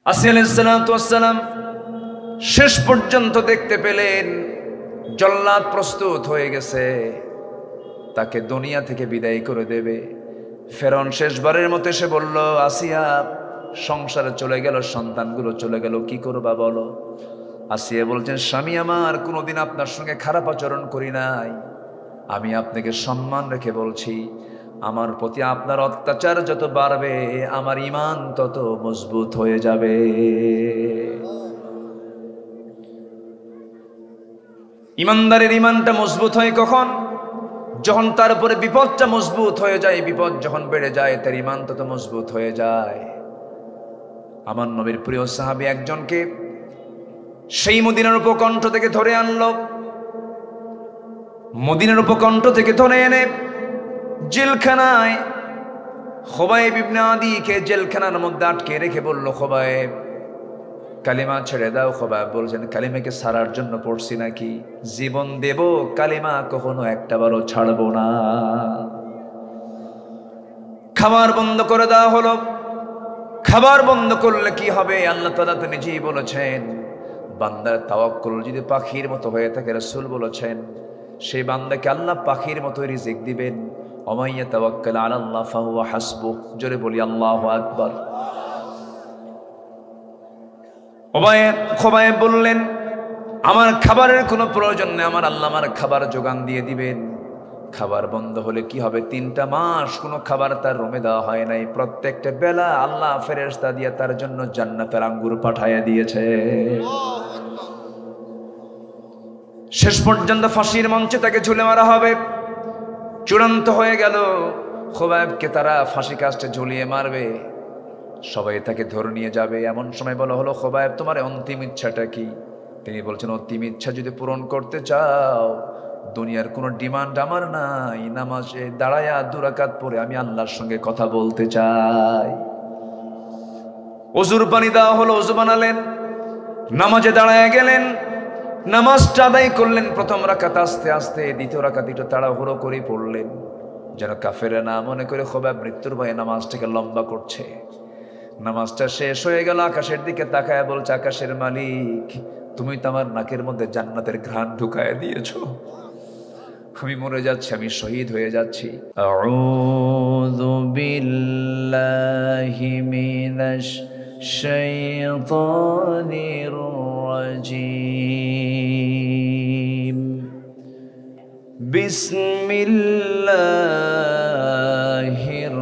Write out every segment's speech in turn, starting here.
আসি আলাইহিস সালাতু ওয়াস সালাম শেষ পর্যন্ত দেখতে পেলেন জল্লাদ প্রস্তুত হয়ে গেছে, তাকে দুনিয়া থেকে বিদায় করে দেবে। ফেরাউন শেষবারের মতো এসে বলল, আসিয়া সংসারে চলে গেল, সন্তানগুলো চলে গেল, কি করবা বলো? আসিয়া বলছেন, স্বামী আমার, কোনোদিন আপনার সঙ্গে খারাপ আচরণ করি নাই, আমি আপনাকে সম্মান রেখে বলছি, আমার প্রতি আপনার অত্যাচার যত বাড়বে আমার ঈমান তত মজবুত হয়ে যাবে। ঈমানদারের ঈমানটা মজবুত হয় কখন? যখন তার উপরে বিপদটা মজবুত হয়ে যায়, বিপদ যখন বেড়ে যায় তার ঈমান তত মজবুত হয়ে যায়। আমার নবীর প্রিয় সাহাবী একজনকে সেই মদিনার উপকণ্ঠ থেকে ধরে আনলো, মদিনার উপকণ্ঠ থেকে ধরে এনে জেলখানায় খুবাইব ইবনে আদিকে জেলখানার মধ্যে আটকে রেখে বলল, খুবাইব কালিমা ছেড়ে দাও। খুবাইব বলছেন, কালিমাকে ছাড়ার জন্য পড়ছি নাকি, জীবন দেব, কালিমা কখনো একটাবারও ছাড়বো না। খাবার বন্ধ করে দেওয়া হলো। খাবার বন্ধ করলে কি হবে? আল্লাহ তাআলা তো নিজেই বলেছেন, বান্দার তাওয়াক্কুল যদি পাখির মতো হয়ে থাকে, রাসূল বলেছেন সেই বান্দাকে আল্লাহ পাখির মতো রিজিক দিবেন। ওমাই ইয়াতাওয়াক্কাল আলাল্লাহ ফাহুয়া হাসবুহ। জোরে বলি আল্লাহু আকবার। খুবাইব বললেন, আমার খাবারের কোনো প্রয়োজন নেই, আমার আল্লাহ আমার খাবার যোগান দিয়ে দিবেন। খাবার বন্ধ হলে কি হবে? 3টা মাস কোনো খাবার তার রুমে দেওয়া হয় নাই। প্রত্যেকটা বেলা আল্লাহ ফেরেশতা দিয়ে তার জন্য জান্নাতের আঙ্গুর পাঠাইয়া দিয়েছে। শেষ পর্যন্ত ফাঁসির মঞ্চে তাকে ঝুলে মারা হবে। চূড়ান্ত হয়ে গেল, খুবাইবকে তারা ফাঁসি কাস্টে ঝুলিয়ে মারবে, সবাই তাকে ধরে নিয়ে যাবে। এমন সময় বলা হলো, খুবাইব তোমার অন্তিম ইচ্ছাটা কি? তিনি বলছেন, অন্তিম ইচ্ছা যদি পূরণ করতে চাও, দুনিয়ার কোনো ডিমান্ড আমার নাই, নামাজে দাঁড়ায়া 2 রাকাত পড়ে আমি আল্লাহর সঙ্গে কথা বলতে চাই। ওযুর পানি দেওয়া হলো, ওযু বানালেন, নামাজে দাঁড়ায়া গেলেন, নামাজটা আদায় করলেন। প্রথম রাকাত আস্তে আস্তে, দ্বিতীয় রাকাত একটু তাড়াহুড়ো করে পড়লেন, যেন কাফেরে না মনে করে খুবাইব মৃত্যুর ভয়ে নামাজটাকে লম্বা করছে। নামাজটা শেষ হয়ে গেল, আকাশের দিকে তাকায় বলছে, আকাশের মালিক, তুমি তো আমার নাকের মধ্যে জান্নাতের ঘ্রাণ ঢুকায় দিয়েছো, আমি মরে যাচ্ছি, আমি শহীদ হয়ে যাচ্ছি। আউযু বিল্লাহি মিনাশ শাইতানির রাজীম। বিসমিল্লাহির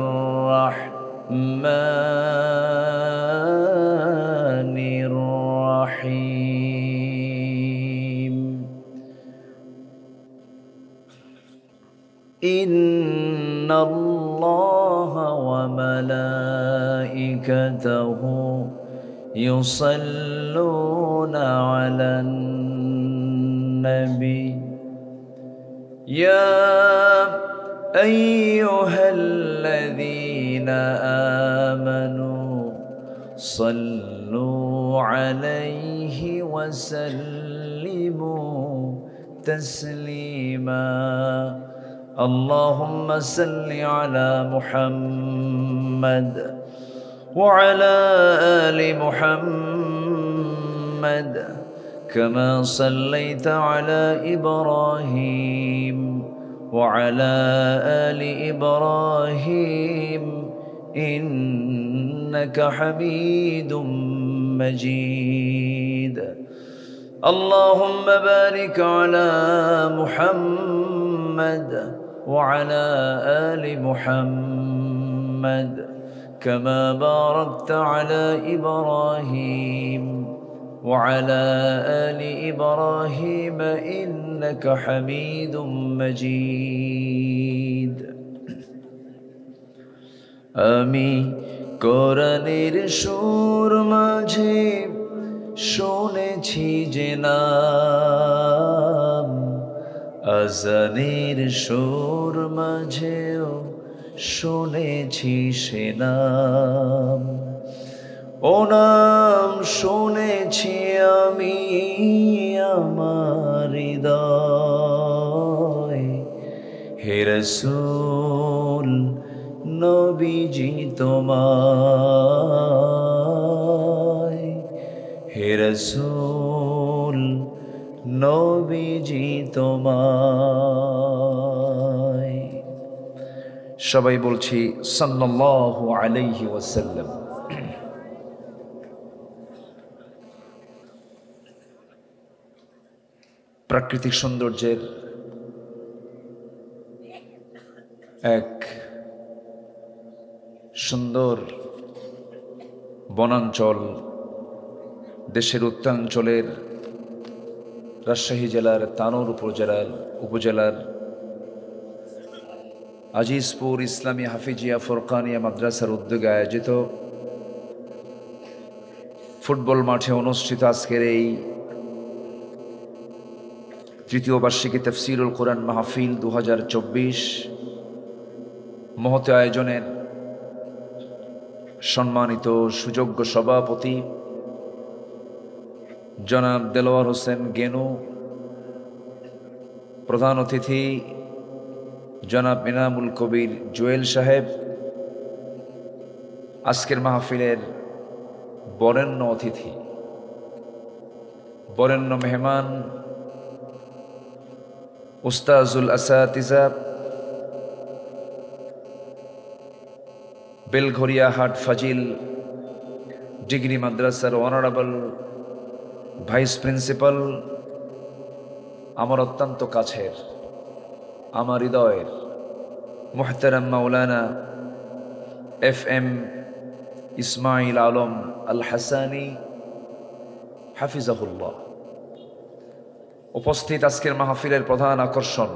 রাহমানির রাহিম। ইন্নাল্লাহা ওয়া মালাইকাতাহু ইউসাল্লুনা আলান নবী ইয়া আইয়ুহাল্লাযীনা আমানু সাল্লু আলাইহি ওয়া সাল্লিমু তাসলিমা। اللهم صل على محمد وعلى آل محمد كما صليت على إبراهيم وعلى آل إبراهيم إنك حميد مجيد. اللهم بارك على محمد وعلى آل محمد كما باركت على إبراهيم وعلى آل إبراهيم إنك حميد مجيد. আমি কোরআনের সুর মাঝে শুনেছি যে নাম, আজানের সুর মাঝেও শুনেছি সে নাম। ও নাম শুনেছি আমি আমার হৃদয়, হে রাসূল নবীজি তোমায় হে রাসূল নবীজি তোমায়। সবাই বলছি সাল্লাল্লাহু আলাইহি ওয়াসাল্লাম। প্রাকৃতিক সৌন্দর্যের এক সুন্দর বনাঞ্চল, দেশের উত্তরাঞ্চলের রাজশাহী জেলার তানোর উপজেলার আজিজপুর ইসলামী হাফিজিয়া ফোরকানিয়া মাদ্রাসার উদ্যোগে আয়োজিত ফুটবল মাঠে অনুষ্ঠিত আজকের এই তৃতীয় বার্ষিকী তাফসীরুল কোরআন মাহফিল 2024 মহৎ আয়োজনের সম্মানিত সুযোগ্য সভাপতি জনাব দেলোয়ার হোসেন গেনু, প্রধান অতিথি জনাব ইনামুল কবির জুয়েল সাহেব, আজকের মাহফিলের বরেণ্য অতিথি, বরেণ্য মেহমান উস্তাজুল আসাতিজা, বেলঘরিয়া হাট ফাজিল ডিগ্রি মাদ্রাসার অনারেবল ভাইস প্রিন্সিপাল, আমার অত্যন্ত কাছের, আমার হৃদয়ের মুহতারাম মাওলানা FM ইসমাইল আলম আল হাসানি হাফিজাহুল্লাহ। উপস্থিত আজকের মাহফিলের প্রধান আকর্ষণ,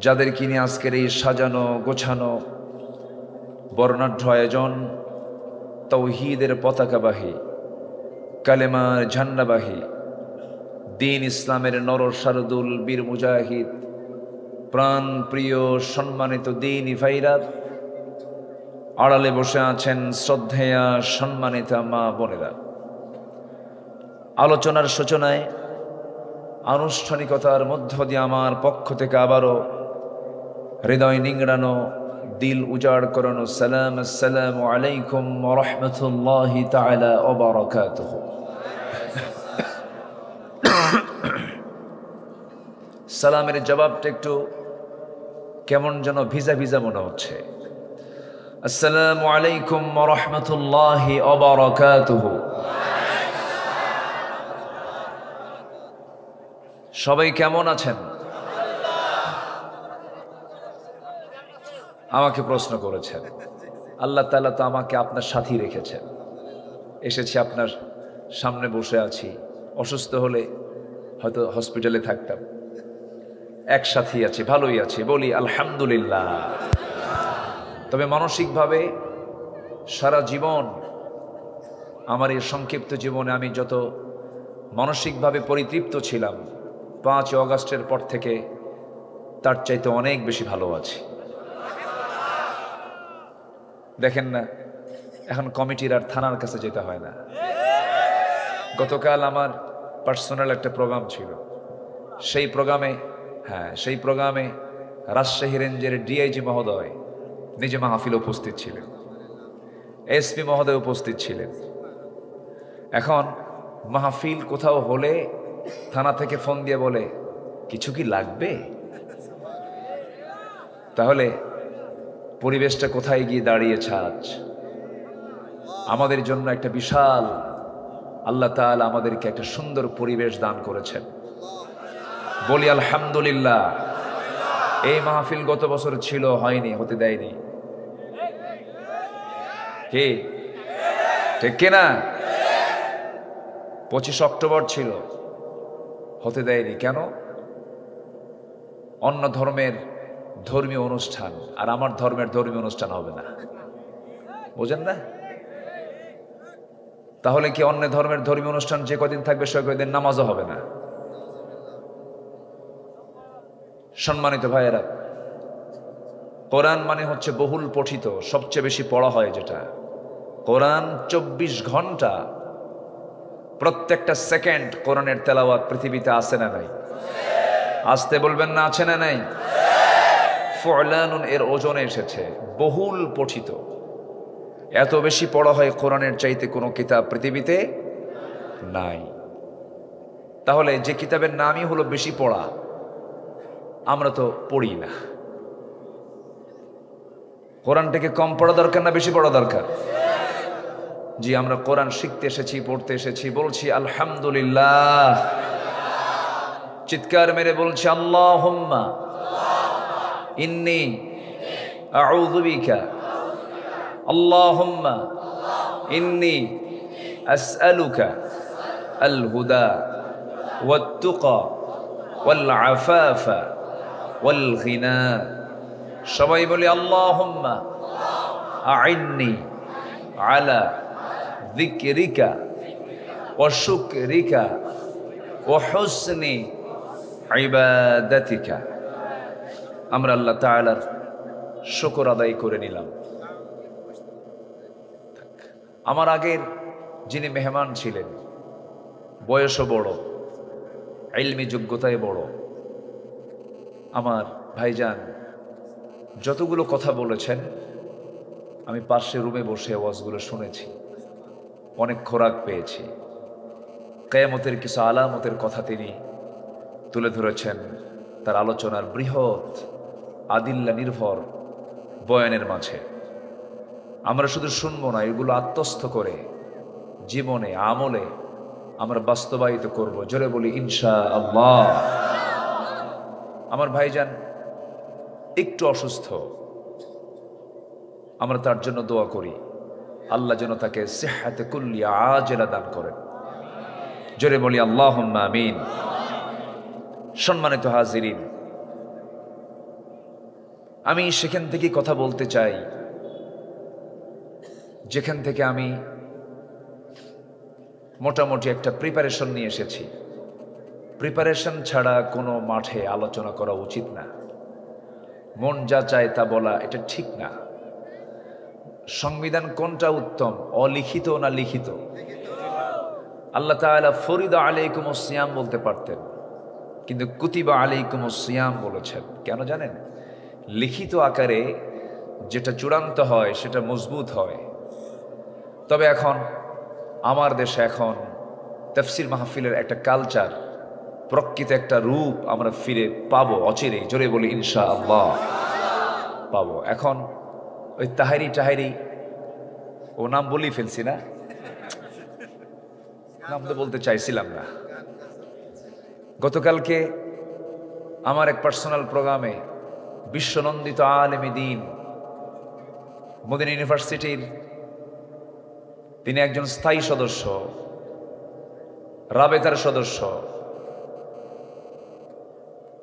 যাদেরকে নিয়ে আজকের এই সাজানো গোছানো বর্ণাঢ্য আয়োজন, তাওহীদের পতাকাবাহী, কালেমার ঝান্ডাবাহী, দ্বীন ইসলামের নর শারদুল বীর মুজাহিদ, প্রাণ প্রিয় সম্মানিত দ্বীনি ভাইরা, আড়ালে বসে আছেন শ্রদ্ধেয়া সম্মানিতা মা বোনেরা। আলোচনার সূচনায় আনুষ্ঠানিকতার মধ্য দিয়ে আমার পক্ষ থেকে আবারও হৃদয় নিংড়ানো, দিল উজাড় করানো সালাম, আসসালামু আলাইকুম ওয়া রাহমাতুল্লাহি তাআলা ওয়া বারাকাতুহু। সালামের জবাবটা একটু কেমন যেন ভিজা ভিজা মনে হচ্ছে। আসসালামু আলাইকুম ওয়া রাহমাতুল্লাহি ওয়া বারাকাতুহু। সবাই কেমন আছেন? আমাকে প্রশ্ন করেছেন, আল্লাহ তাআলা তো আমাকে আপনার সাথী রেখেছেন, এসেছি আপনার সামনে বসে আছি, অসুস্থ হলে হয়তো হসপিটালে থাকতাম, একসাথে আছি, ভালোই আছি, বলি আলহামদুলিল্লাহ। তবে মানসিকভাবে সারা জীবন, আমার এই সংক্ষিপ্ত জীবনে আমি যত মানসিকভাবে পরিতৃপ্ত ছিলাম 5 অগাস্টের পর থেকে তার চাইতে অনেক বেশি ভালো আছি। দেখেন না, এখন কমিটির আর থানার কাছে যেতে হয় না। গতকাল আমার পার্সোনাল একটা প্রোগ্রাম ছিল, সেই প্রোগ্রামে রাজশাহী রেঞ্জের ডিআইজি মহোদয় নিজে মাহফিলে উপস্থিত ছিলেন, এসপি মহোদয় উপস্থিত ছিলেন। এখন মাহফিল কোথাও হলে থানা থেকে ফোন দিয়ে বলে কিছু কি লাগবে, তাহলে পরিবেশটা কোথায় গিয়ে দাঁড়িয়েছে আজ। আমাদের জন্য একটা বিশাল, আল্লাহ তাআলা আমাদেরকে একটা সুন্দর পরিবেশ দান করেছেন, বলি আলহামদুলিল্লাহ। এই মাহফিল গত বছর ছিল, হয়নি, হতে দেয়নি, কি ঠিক কিনা? 25 অক্টোবর ছিল, হতে দেয়নি কেন? অন্য ধর্মের ধর্মীয় অনুষ্ঠান আর আমার ধর্মের ধর্মীয় অনুষ্ঠান হবে না, বোঝেন না? তাহলে কি অন্য ধর্মের ধর্মীয় অনুষ্ঠান যে কদিন থাকবে সে কদিন নামাজও হবে না? সম্মানিত ভাইয়েরা, কোরআন মানে হচ্ছে বহুল পঠিত, সবচেয়ে বেশি পড়া হয় যেটা কোরআন। 24 ঘন্টা প্রত্যেকটা সেকেন্ড কোরআনের তেলাওয়াত পৃথিবীতে আছে না নাই? আসতে বলবেন না, আছে না নাই? ফুলানুন এর ওজনে এসেছে, বহুল পঠিত। এত বেশি পড়া হয় কোরআনের চাইতে কোনো কিতাব পৃথিবীতে নাই। তাহলে যে কিতাবের নামই হলো বেশি পড়া, আমরা তো পড়ি না। কোরআনটাকে কম পড়া দরকার না বেশি পড়া দরকার? জি, আমরা কোরআন শিখতে এসেছি, পড়তে এসেছি, বলছি আলহামদুলিল্লাহ। চিৎকার মেরে বলছি আল্লাহুম্মা ইন্নী আউযু বিকা, আল্লাহুম্মা ইন্নী আসআলুকা আল হুদা ওয়াত তুকা ওয়াল আফাফা ওয়াল গিনা। সবাই বলি আল্লাহুম্মা আইন্নি আলা যিকরিকা ওয়া শুকরিকা ওয়া হুসনি ইবাদাতিকা। আমরা আল্লাহ তাআলার শুকর আদায় করে নিলাম। আমার আগের যিনি মেহমান ছিলেন, বয়সও বড়, ইলমি যোগ্যতায় বড়, আমার ভাইজান যতগুলো কথা বলেছেন, আমি পাশে রুমে বসে ওয়াজগুলো শুনেছি, অনেক খোরাক পেয়েছি। কিয়ামতের কিছু আলামতের কথা তিনি তুলে ধরেছেন তার আলোচনার বৃহৎ আদিল্লা নির্ভর বয়ানের মাঝে। আমরা শুধু শুনবো না, এগুলো আত্মস্থ করে জীবনে আমলে আমরা বাস্তবায়িত করব। জোরে বলি ইনশাআল্লাহ। আমার ভাইজান একটু অসুস্থ, আমরা তার জন্য দোয়া করি, আল্লাহ যেন তাকে সিহহাতে কুল্লিয়া আজেলা দান করেন। জোরে বলি আল্লাহুম্মা আমিন। সম্মানিত হাজিরিন, আমি সেখান থেকে কথা বলতে চাই যেখান থেকে আমি মোটামুটি একটা প্রিপারেশন নিয়ে এসেছি। প্রিপারেশন ছাড়া কোনো মাঠে আলোচনা করা উচিত না। মন যা চায় তা বলা এটা ঠিক না। সংবিধান কোনটা উত্তম, অলিখিত না লিখিত? আল্লাহ তাআলা ফরিদা আলাইকুমুস সিয়াম বলতে পারতেন, কিন্তু কুতিবা আলাইকুমুস সিয়াম বলেছেন। কেন জানেন? লিখিত আকারে যেটা চূড়ান্ত হয় সেটা মজবুত হয়। তবে এখন আমার দেশে এখন তাফসীর মাহফিলের একটা কালচার, প্রকৃত একটা রূপ আমরা ফিরে পাবো অচিরেই। জোরে বলি ইনশাআল্লাহ পাবো। এখন ওই তাহেরি ও নাম বলেই ফেলছি না, নাম তো বলতে চাইছিলাম না। গতকালকে আমার এক পার্সোনাল প্রোগ্রামে বিশ্বনন্দিত আলেম দ্বীন, মদিনা ইউনিভার্সিটির তিনি একজন স্থায়ী সদস্য, রাবেতার সদস্য,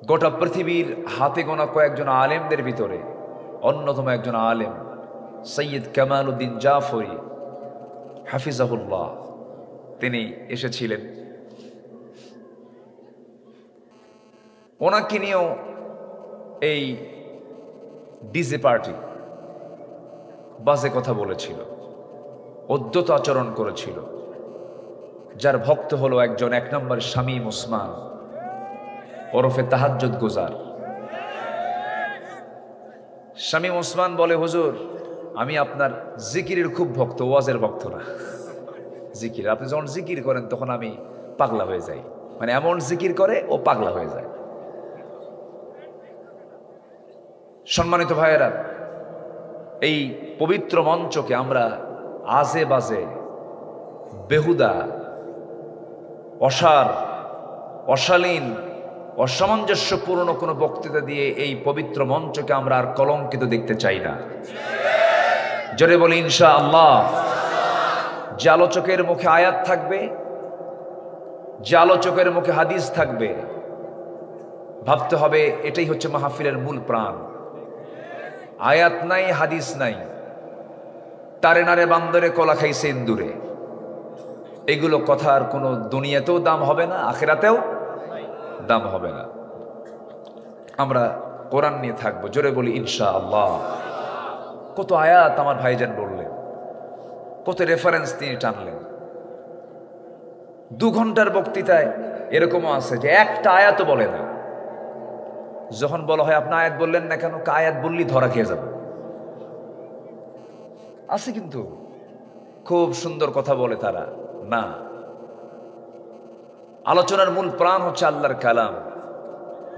গোটা পৃথিবীর হাতে গোনা কয়েকজন আলেমদের ভিতরে অন্যতম একজন আলেম সৈয়দ কামাল উদ্দিন জাফরি হাফিজাহুল্লাহ, তিনি এসেছিলেন। ওনাকে নিয়েও এই ডিজে পার্টি বাজে কথা বলেছিল, অদ্যত আচরণ করেছিল। যার ভক্ত হলো একজন 1 নম্বর শামীম ওসমান ওরফে তাহাজ্জুদ গুজার। শামীম ওসমান বলে, হুজুর আমি আপনার জিকিরের খুব ভক্ত, ওয়াজের ভক্ত না। জিকির আপনি যখন জিকির করেন তখন আমি পাগলা হয়ে যাই, মানে এমন জিকির করে ও পাগলা হয়ে যায়। সম্মানিত ভাইয়েরা, এই পবিত্র মঞ্চকে আমরা আজে বাজে, বেহুদা, অসার, অশালীন, অসামঞ্জস্যপূর্ণ কোনো বক্তৃতা দিয়ে এই পবিত্র মঞ্চকে আমরা আর কলঙ্কিত দেখতে চাই না। জোরে বলি ইনশাআল্লাহ। যে আলোচকের মুখে আয়াত থাকবে, যে আলোচকের মুখে হাদিস থাকবে, ভাবতে হবে এটাই হচ্ছে মাহফিলের মূল প্রাণ। আয়াত নাই, হাদিস নাই, তারে নারে বান্দরে কলা খাইছে ইন্দুরে, এগুলো কথার কোনো দুনিয়াতেও দাম হবে না, আখিরাতেও দাম হবে না। আমরা কোরআন নিয়ে থাকবো। জোরে বলি ইনশাআল্লাহ। কত আয়াত আমার ভাইজান বললেন, কত রেফারেন্স তিনি টানলেন। 2 ঘন্টার বক্তৃতায় এরকমও আছে যে একটা আয়াতও বলে না। যখন বলা হয় আপনি আয়াত বললেন না কেন, আয়াত বললেই ধরা খেয়ে যাবে। আছে কিন্তু খুব সুন্দর কথা বলে তারা, না আলোচনার মূল প্রাণ হচ্ছে আল্লাহর কালাম।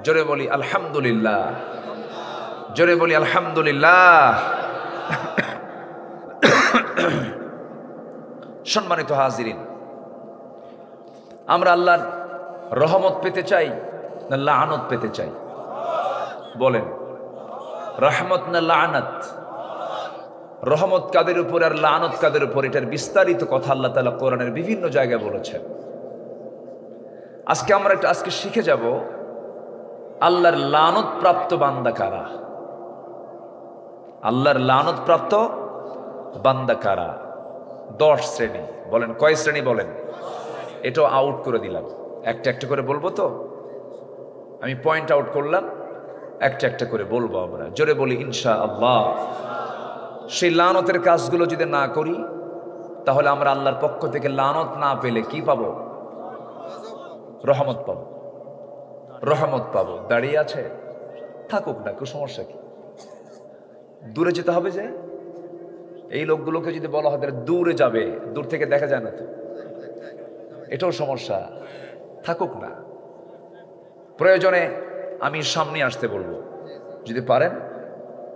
জোরে বলি আলহামদুলিল্লাহ, জোরে বলি আলহামদুলিল্লাহ। সম্মানিত হাজিরিন, আমরা আল্লাহর রহমত পেতে চাই না লাআনত পেতে চাই? বলেন, রহমত না লাআনত? রহমত কাদের উপর আর লাআনত কাদের উপর, এটার বিস্তারিত কথা আল্লাহ তাআলা কোরআনের বিভিন্ন জায়গায় বলেছেন। আজকে শিখে যাব আল্লাহর লানত প্রাপ্ত বান্দা কারা। আল্লাহর লানত প্রাপ্ত বান্দা কারা? 10 শ্রেণী। বলেন কয় শ্রেণী? বলেন। এটাও আউট করে দিলাম, একটা একটা করে বলবো। তো আমি পয়েন্ট আউট করলাম, একটা একটা করে বলবো আমরা। জোরে বলি ইনশাআল্লাহ। সেই লানতের কাজগুলো যদি না করি, তাহলে আমরা আল্লাহর পক্ষ থেকে লানত না পেলে কি পাবো? রহমত পাবো, রহমত পাবো। দাঁড়িয়ে আছে, থাকুক না, কোনো সমস্যা কি? দূরে যেতে হবে যে? এই লোকগুলোকে যদি বলা হয় দূরে যাবে, দূর থেকে দেখা যায় না তো, এটাও সমস্যা। থাকুক না, প্রয়োজনে আমি সামনে আসতে বলবো। যদি পারেন,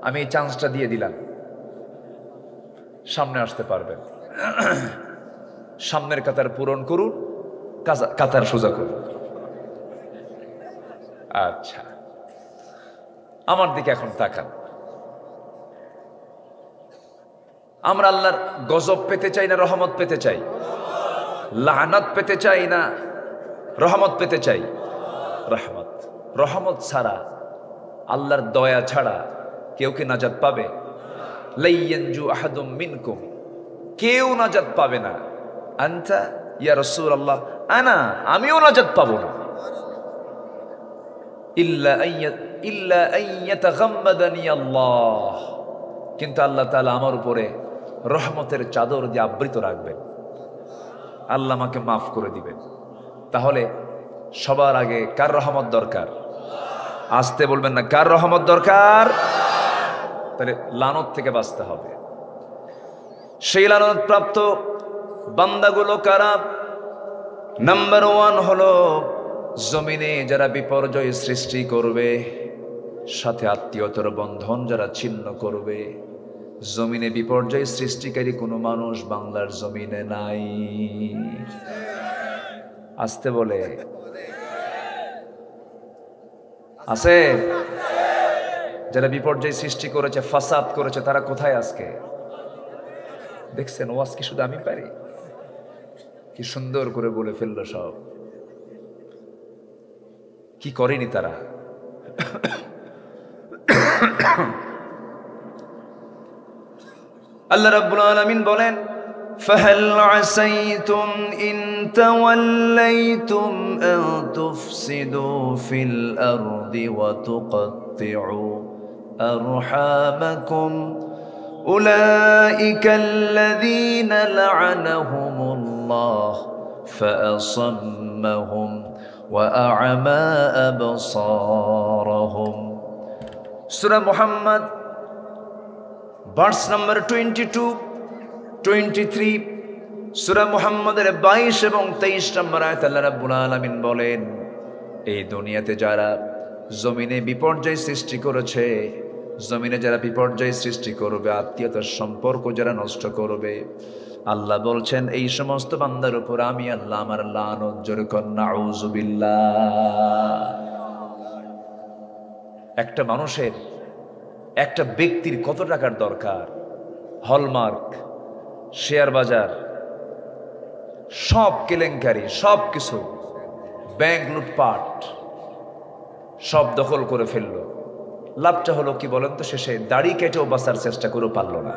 আমি এই চান্সটা দিয়ে দিলাম, সামনে আসতে পারবেন। সামনের কাতার পূরণ করুন, কাতার সোজা করুন। আচ্ছা, আমার দিকে এখন তাকান। আমরা আল্লাহর গজব পেতে চাই না রহমত পেতে চাই? লাআনাত পেতে চাই না রহমত পেতে চাই? রহমত। রহমত ছাড়া, আল্লাহর দয়া ছাড়া কেউ কি নাজাত পাবে? লাইয়ানজু আহাদুম মিনকুম, কেউ নাজাত পাবে না। আনতা ইয়া রাসূলুল্লাহ, আমিও নাজাত পাবো না। ইল্লা আইয়াতাগাম্মাদানি আল্লাহ, কিন্তু আল্লাহ তাআলা আমার উপরে রহমতের চাদর দিয়ে আবৃত রাখবেন, আল্লাহ আমাকে মাফ করে দিবেন। তাহলে সবার আগে কার রহমত দরকার? আসতে বলবেন না, কার রহমত দরকার? তাহলে লানত থেকে বাঁচতে হবে। সেই লানত প্রাপ্ত বান্দাগুলো কারা? নাম্বার 1 হলো জমিনে যারা বিপর্যয় সৃষ্টি করবে, সাথে আত্মীয়তার বন্ধন যারা ছিন্ন করবে। জমিনে বিপর্যয় সৃষ্টিকারী কোনো মানুষ বাংলার জমিনে নাই। আসতে বলে আছে? যারা বিপর্যয় সৃষ্টি করেছে, ফাসাদ করেছে, তারা কোথায় আজকে? দেখছেন, ওয়াজ কি শুধু আমি পারি? কি সুন্দর করে বলে ফেললো সব। কি করেনি তারা? আল্লাহ রাব্বুল আলামিন বলেন, ফাহাল আসাইতুম ইন তাওয়াল্লাইতুম আন তুফসিদু ফিল আরদি ওয়া তুকাত্তিউ আরহামাকুম উলাইকা আল্লাযীনা লা'আনাহুমুল্লাহ ফাআসাম্মাহুম ওয়া আ'মা আবসারহুম। সূরা মুহাম্মদ ভার্স নাম্বার 22, 23। সূরা মুহাম্মদের 22 এবং 23 নম্বর আয়াত আল্লাহ রাব্বুল আলামিন বলেন, এই দুনিয়াতে যারা জমিনে বিপর্যয় সৃষ্টি করেছে, জমিনে যারা বিপর্যয় সৃষ্টি করবে, আত্মীয়তার সম্পর্ক যারা নষ্ট করবে, আল্লাহ বলছেন এই সমস্ত বান্দার উপর আমি আল্লাহ আমার লানত। জোরে কর নাউযুবিল্লাহ। একটা মানুষের, একটা ব্যক্তির কত টাকার দরকার? হলমার্ক, শেয়ার বাজার, সব কেলেঙ্কারি, সব কিছু, ব্যাংক লুটপাট, সব দখল করে ফেললো। লাভটা হলো কি বলেন তো? শেষে দাড়ি কেটেও বাঁচার চেষ্টা করেও পারলো না।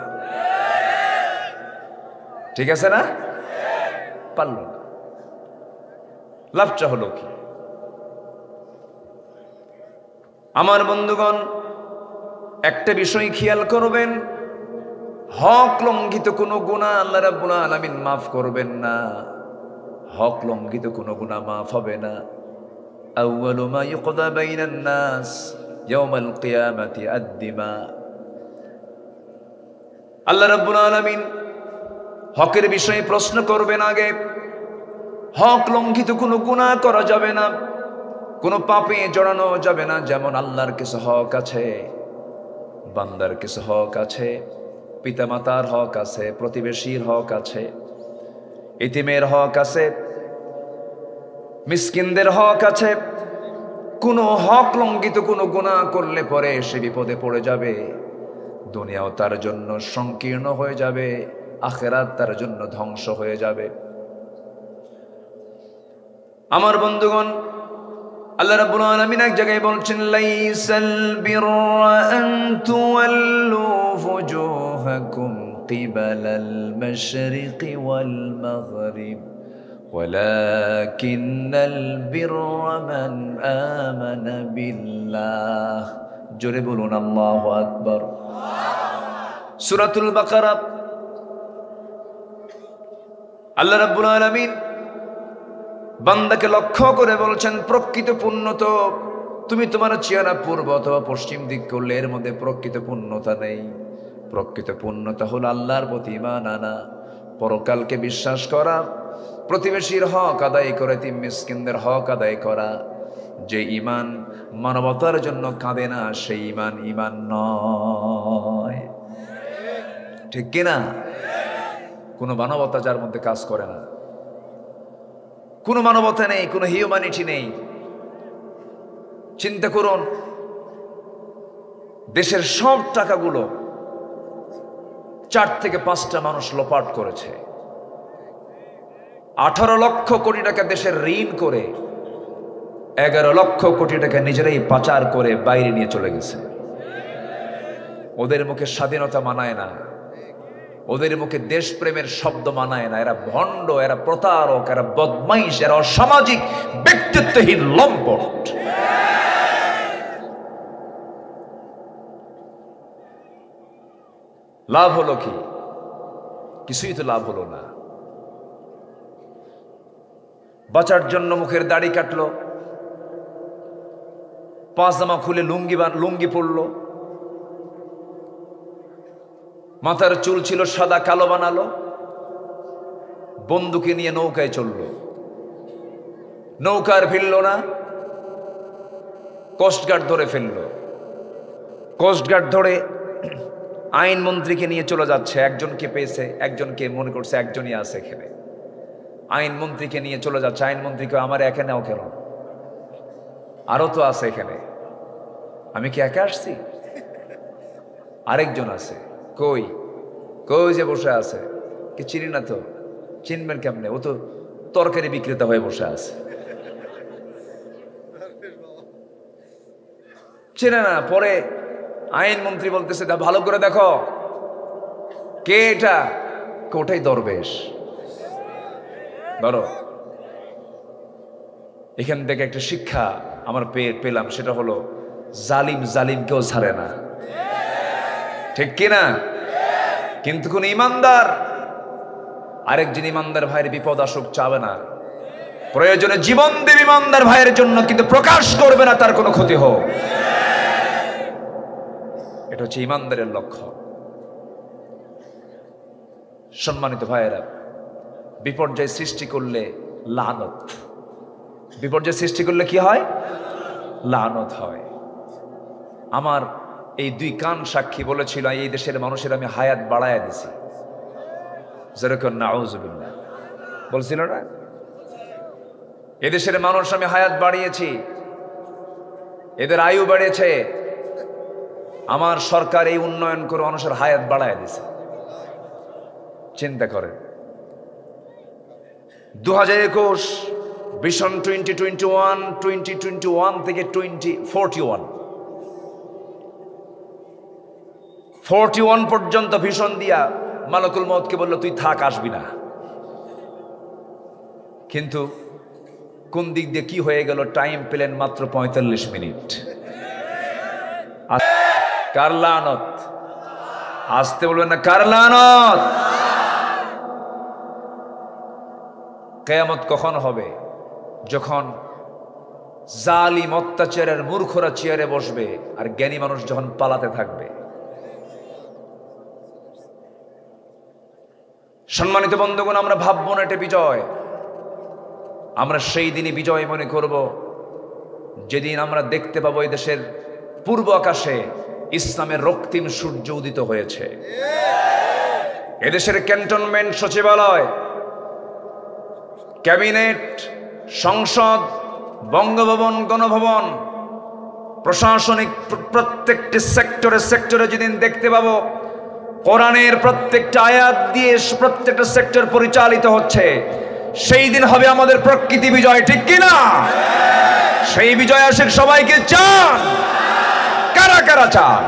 ঠিক আছে না? পারলো না। লাভটা হলো কি? আমার বন্ধুগণ, একটা বিষয় খেয়াল করবেন, হক লঙ্ঘিত কোনো গুনাহ আল্লাহ রাব্বুল আলামিন মাফ করবেন না। হক লঙ্ঘিত কোনো গুনাহ মাফ হবে না। আউয়ালু মা ইউকদা বাইনান নাস ইয়াউমাল কিয়ামাতি আদ-দিমা। আল্লাহ রাব্বুল আলামিন হকের বিষয়ে প্রশ্ন করবেন আগে, হক লঙ্ঘিত কোনো গুনাহ করা যাবে না, কোনো পাপে জড়ানো যাবে না। যেমন আল্লাহর কিছু হক আছে, বান্দার কিছু হক আছে, পিতামাতার হক আছে, প্রতিবেশীর হক আছে, ইতিমের হক আছে, মিসকিনদের হক আছে। কোনো হক লঙ্ঘিত কোনো গুনাহ করলে পরে সে বিপদে পড়ে যাবে, দুনিয়াও তার জন্য সংকীর্ণ হয়ে যাবে, আখিরাত তার জন্য ধ্বংস হয়ে যাবে। আমার বন্ধুগণ, আল্লাহ রাব্বুল আলামিন এক জায়গায় বলছেন, লাইসাল বিররা আন তুওয়াল্লু ফুজুহাকুম কিবালাল মাশরিকি ওয়াল মাগরিব ওয়ালাকিন্নাল বিররা মান আমানা বিল্লাহ। জোরে বলুন আল্লাহু আকবার। সূরাতুল বাকারা। আল্লাহ রাব্বুল আলামিন বান্দাকে লক্ষ্য করে বলছেন, প্রকৃত পুণ্যত তুমি তোমার চেহারা পূর্ব অথবা পশ্চিম দিক করলে এর মধ্যে প্রকৃত পুণ্যতা নেই। প্রকৃত পুণ্যতা হলো আল্লাহর প্রতি ঈমান আনা, পরকালকে বিশ্বাস করা, প্রতিবেশীর হক আদায় করে, তিন মিসকিনদের হক আদায় করা। যে ঈমান মানবতার জন্য কাঁদে না, সেই ঈমান ঈমান নয়। ঠিক কিনা? কোনো মানবতা যার মধ্যে কাজ করে না, কোনো মানবতা নেই, কোনো হিউম্যানিটি নেই। চিন্তা করুন, দেশের সব টাকাগুলো 4 থেকে 5টা মানুষ লোপাট করেছে। 18 লক্ষ কোটি টাকা দেশের ঋণ করে 11 লক্ষ কোটি টাকা নিজেরাই পাচার করে বাইরে নিয়ে চলে গেছে। ওদের মুখে স্বাধীনতা মানায় না, ওদের মুখে দেশপ্রেমের শব্দ মানায় না। এরা ভণ্ড, এরা প্রতারক, এরা বদমাইশ, এরা অসামাজিক, ব্যক্তিত্বহীন লম্পট। লাভ হলো কি? কিছুই তো লাভ হলো না। বাঁচার জন্য মুখের দাড়ি কাটলো, পাজামা খুলে লুঙ্গি পরলো, মাথার চুল ছিল সাদা কালো বানালো, বন্দুকে নিয়ে নৌকায় চলল। নৌকার ফিরল না, কোস্টগার্ড ধরে ফেললো। কোস্টগার্ড ধরে আইনমন্ত্রীকে নিয়ে চলে যাচ্ছে। একজনকে পেয়েছে, একজনকে মনে করছে একজনই আছে এখানে। আইনমন্ত্রীকে নিয়ে চলে যাচ্ছে। আইনমন্ত্রীকে, আমার এখানেও কেন, আরো তো আছে এখানে, আমি কি একা আসছি? আরেকজন আছে। কই কই যে বসে আছে, কি চিনি না তো? চিনবেন কেমনে? ও তো তরকারি বিক্রেতা হয়ে বসে আছে, চেনে না। পরে আইনমন্ত্রী বলতেছে, ভালো করে দেখো কে এটা। কোটাই দরবেশ। ধরো, এখান থেকে একটা শিক্ষা আমার পেলাম, সেটা হলো জালিম জালিমকেও ছাড়ে না। ঠিক কিনা? কিন্তু কোন ইমানদার আরেকজন ইমানদার ভাইয়ের বিপদ আসুক চাবে না। প্রয়োজনে জীবন দেব ইমানদার ভাইয়ের জন্য, কিন্তু প্রকাশ করবে না তার কোনো ক্ষতি হোক। এটা হচ্ছে ইমানদারের লক্ষ্য। সম্মানিত ভাইয়েরা, বিপর্যয় সৃষ্টি করলে লানত, বিপর্যয় সৃষ্টি করলে কি হয়? লানত হয়। আমার এই 2 কান সাক্ষী বলেছিল, এই দেশের মানুষের আমি হায়াত বাড়াইয়া দিছি। যেরকম নাউজুবিল্লাহ বলছিল না, এদেশের মানুষ আমি হায়াত বাড়িয়েছি, এদের আয়ু বেড়েছে। আমার সরকার এই উন্নয়ন করে মানুষের হায়াত বাড়াইয়া দিছে। চিন্তা করেন, 2021 ভিশন 2021 থেকে 41 পর্যন্ত ভিশন দিয়া মালাকুল মউতকে বলল, তুই থাক, আসবি না। কিন্তু কোন দিক দিয়ে কি হয়ে গেল? টাইম পেলেন মাত্র 45 মিনিট। কার লানত? আসতে বলবেন না, কার লানত? কিয়ামত কখন হবে? যখন জালিম অত্যাচারের মূর্খরা চেয়ারে বসবে আর জ্ঞানী মানুষ যখন পালাতে থাকবে। সম্মানিত বন্ধুগণ, আমরা ভাববো না এটা বিজয়। আমরা সেই দিনই বিজয় মনে করব যেদিন আমরা দেখতে পাবো এই দেশের পূর্ব আকাশে ইসলামের রক্তিম সূর্য উদিত হয়েছে। এদেশের ক্যান্টনমেন্ট, সচিবালয়, ক্যাবিনেট, সংসদ, বঙ্গভবন, গণভবন, প্রশাসনিক প্রত্যেকটি সেক্টরে যেদিন দেখতে পাবো কোরআনের প্রত্যেকটা আয়াত দিয়ে প্রত্যেকটা সেক্টর পরিচালিত হচ্ছে, সেই দিন হবে আমাদের প্রকৃতি বিজয়, ঠিক কিনা? সেই বিজয় আশিক সবাইকে চান? কারা কারা চান?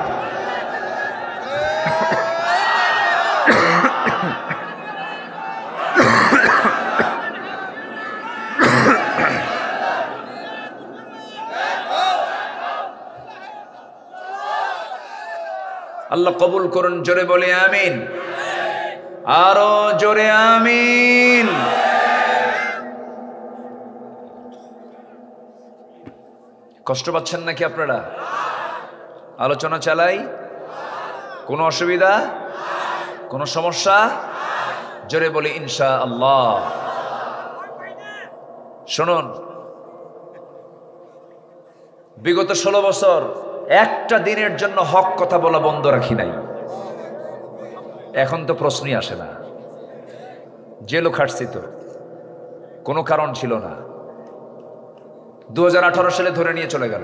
আল্লাহ কবুল করুন, জোরে বলে আমিন, আরো জোরে আমিন। কষ্ট পাচ্ছেন নাকি আপনারা? আলোচনা চালাই? কোনো অসুবিধা, কোনো সমস্যা? জোরে বলি ইনশাআল্লাহ। শুনুন, বিগত 16 বছর একটা দিনের জন্য হক কথা বলা বন্ধ রাখি নাই। এখন তো প্রশ্নই আসে না। জেলও খাটছি তো, কোনো কারণ ছিল না। 2018 সালে ধরে নিয়ে চলে গেল,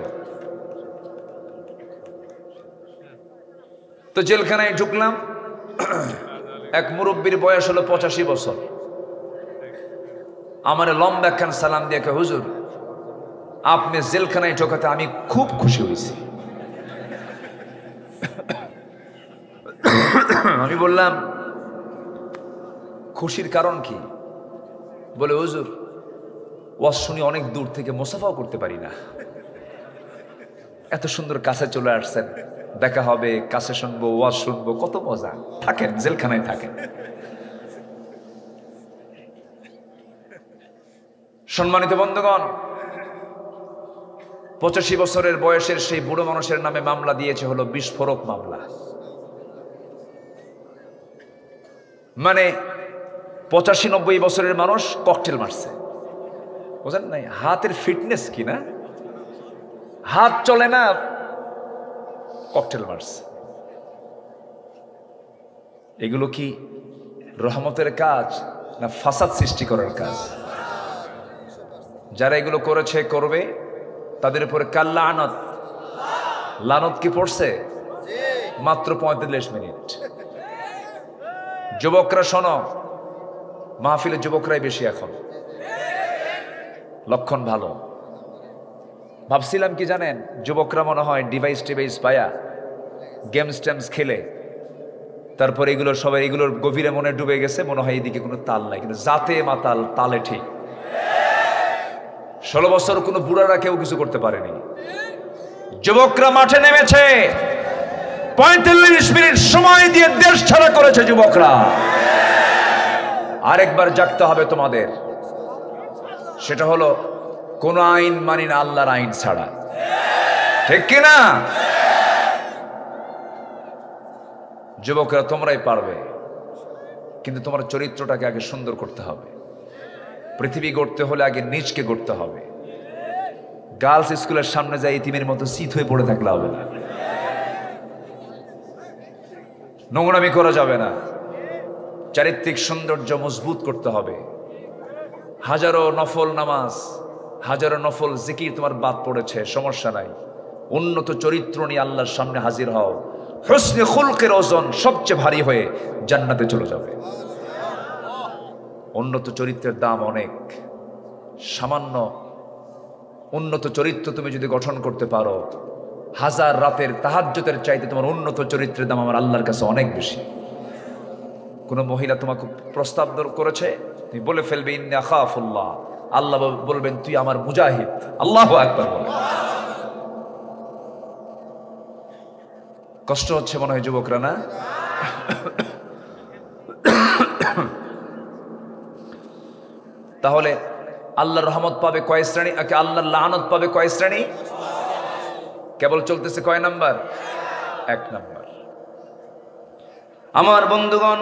তো জেলখানায় ঢুকলাম। এক মুরব্বীর বয়স হলো 85 বছর। আমার লম্বা একখান সালাম দিয়ে কে, হুজুর আপনি জেলখানায় ঢোকাতে আমি খুব খুশি হয়েছি। আমি বললাম খুশির কারণ কি? বলে হুজুর ওয়াজ শুনি অনেক দূর থেকে, মুসাফাও করতে পারি না, এত সুন্দর কাছে চলে আসছেন, দেখা হবে, কাছে শুনবো, ওয়াজ শুনবো, কত মজা। থাকেন, জেলখানায় থাকেন। সম্মানিত বন্ধুগণ, 85 বছরের বয়সের সেই বুড়ো মানুষের নামে মামলা দিয়েছে হলো বিস্ফোরক মামলা। মানে 85-90 বছরের মানুষ ককটেল মারছে, বুঝেন নাই? হাতের ফিটনেস কি না, হাত চলে না, ককটেল মারছে। এগুলো কি রহমতের কাজ না ফাসাদ সৃষ্টি করার কাজ? যারা এগুলো করেছে, করবে, তাদের উপরে কাল লানত। লানত কি পড়ছে? মাত্র 45 মিনিট। যুবকরা শোনো, মাহফিলে যুবকরাই বেশি এখন, লক্ষণ ভালো। ভাবছিলাম কি জানেন, যুবকরা মনে হয় ডিভাইস পায়া গেমস টেমস খেলে, তারপরে এগুলো সবাই এগুলোর গভীরে মনে ডুবে গেছে, মনে হয় এদিকে কোনো তাল নাই, কিন্তু জাতে মাতাল, তালে ঠিক। 16 বছর কোনো বুড়ারা কেউ কিছু করতে পারেনি। যুবকরা মাঠে নেমেছে, 45 মিনিট সময় দিয়ে দেশ ছাড়া করেছে যুবকরা। আরেকবার জাগতে হবে তোমাদের, সেটা হলো কোন আইন মানি না আল্লাহর আইন ছাড়া, ঠিক কিনা? যুবকরা তোমরাই পারবে, কিন্তু তোমার চরিত্রটাকে আগে সুন্দর করতে হবে। পৃথিবী গড়তে হলে আগে নিজকে গড়তে হবে। গার্লস স্কুলের সামনে যাই ইতিমের মতো শীত হয়ে পড়ে থাকলে হবে না, নোংরামি করা যাবে না। চারিত্রিক সৌন্দর্য মজবুত করতে হবে। হাজারো নফল নামাজ, হাজারো নফল জিকির তোমার বাদ পড়েছে, সমস্যা নাই। উন্নত চরিত্র নিয়ে আল্লাহর সামনে হাজির হও। হুসনে খুলকের ওজন সবচেয়ে ভারী হয়ে জান্নাতে চলে যাবে। উন্নত চরিত্রের দাম অনেক। সামান্য উন্নত চরিত্র তুমি যদি গঠন করতে পারো, হাজার রাতের তাহাজ্জুদের চাইতে তোমার উন্নত চরিত্রের দাম আমার আল্লাহর কাছে অনেক বেশি। কোন মহিলা তোমাকে প্রস্তাব করেছে, তুমি বলে ফেলবে ইন্নী আখাফুল্লাহ, আল্লাহ বলবেন তুই আমার মুজাহিদ। আল্লাহু আকবার বলে। কষ্ট হচ্ছে মনে হয় যুবকরা, না? তাহলে আল্লাহর রহমত পাবে কয় শ্রেণী? আল্লাহর লানত পাবে কয় শ্রেণী? কেবল চলতেছে কয় নাম্বার? 1 নাম্বার। আমার বন্ধুগণ,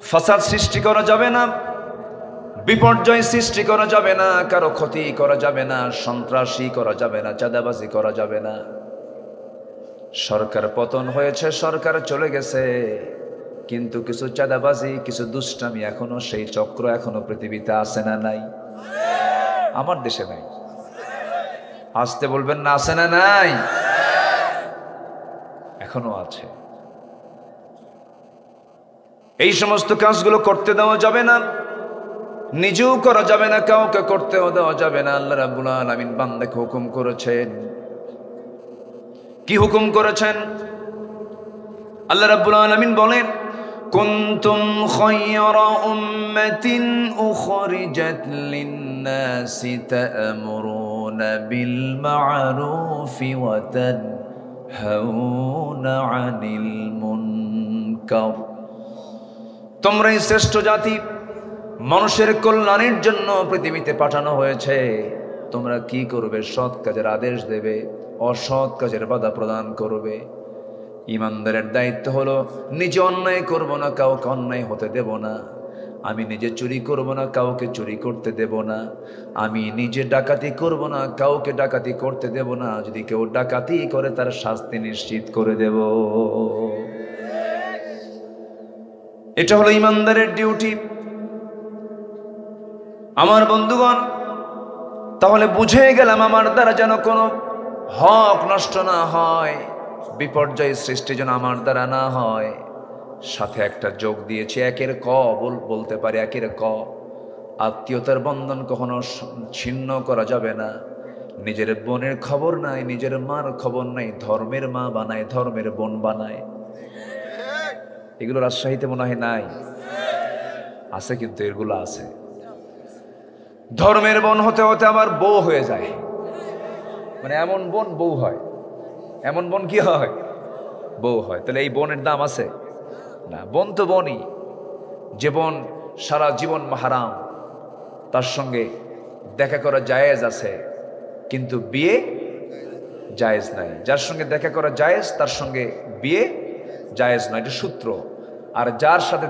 ফাসাদ সৃষ্টি করা যাবে না, বিপর্যয় সৃষ্টি করা যাবে না, কারো ক্ষতি করা যাবে না, সন্ত্রাসী করা যাবে না, চাঁদাবাজি করা যাবে না। সরকার পতন হয়েছে, সরকার চলে গেছে, কিন্তু কিছু চাঁদাবাজি, কিছু দুষ্টামি এখনো, সেই চক্র এখনো পৃথিবীতে আছে না নাই? আমার দেশে নাই। আসতে বলবেন না, আছে না নাই? এখনো আছে। এই সমস্ত কাজগুলো করতে দেওয়া যাবে না, নিজেও করা যাবে না, কাউকে করতেও দেওয়া যাবে না। আল্লাহ রাব্বুল আলামিন বান্দাকে হুকুম করেছেন। কি হুকুম করেছেন? আল্লাহ রাব্বুল আলামিন বলেন, কুনতুম খায়রা উম্মাতিন উখরিজাত লিন-নাসি তা'মুরুনা বিল মা'রুফি ওয়া তানহাউনা 'আনিল মুনকার। তোমরাই শ্রেষ্ঠ জাতি, মানুষের কল্যাণের জন্য পৃথিবীতে পাঠানো হয়েছে। তোমরা কি করবে? সৎ কাজের আদেশ দেবে, অসৎ কাজের বাধা প্রদান করবে। ইমানদারের দায়িত্ব হলো নিজে অন্যায় করব না, কাউকে অন্যায় হতে দেব না। আমি নিজে চুরি করব না, কাউকে চুরি করতে দেব না। আমি নিজে ডাকাতি করব না, কাউকে ডাকাতি করতে দেব না। যদি কেউ ডাকাতি করে তার শাস্তি নিশ্চিত করে দেব। এটা হলো ইমানদারের ডিউটি। আমার বন্ধুগণ, তাহলে বুঝে গেলাম আমার দ্বারা যেন কোনো হক নষ্ট না হয়, বিপর্যয় সৃষ্টি যেন আমার দ্বারা না হয়। সাথে একটা যোগ দিয়েছি, একের ক বলতে পারি, একের ক। আত্মীয়তার বন্ধন কখনো ছিন্ন করা যাবে না। নিজের বোনের খবর নাই, নিজের মার খবর নাই, ধর্মের মা বানায়, ধর্মের বোন বানায়। এগুলো রাজশাহীতে মনে হয় নাই, আছে কিন্তু এগুলো আছে। ধর্মের বোন হতে হতে আবার বউ হয়ে যায়, মানে এমন বোন বউ হয়, এমন বোন কি হয়? বউ হয়। তাহলে এই বোনের দাম আছে না? বোন তো বোনই। যে বোন সারা জীবন মাহারাম, তার সঙ্গে দেখা করা জায়েজ আছে, কিন্তু বিয়ে জায়েজ নাই। যার সঙ্গে দেখা করা জায়েজ, তার সঙ্গে বিয়ে জায়েজ নয়, এটা সূত্র। আর যার সাথে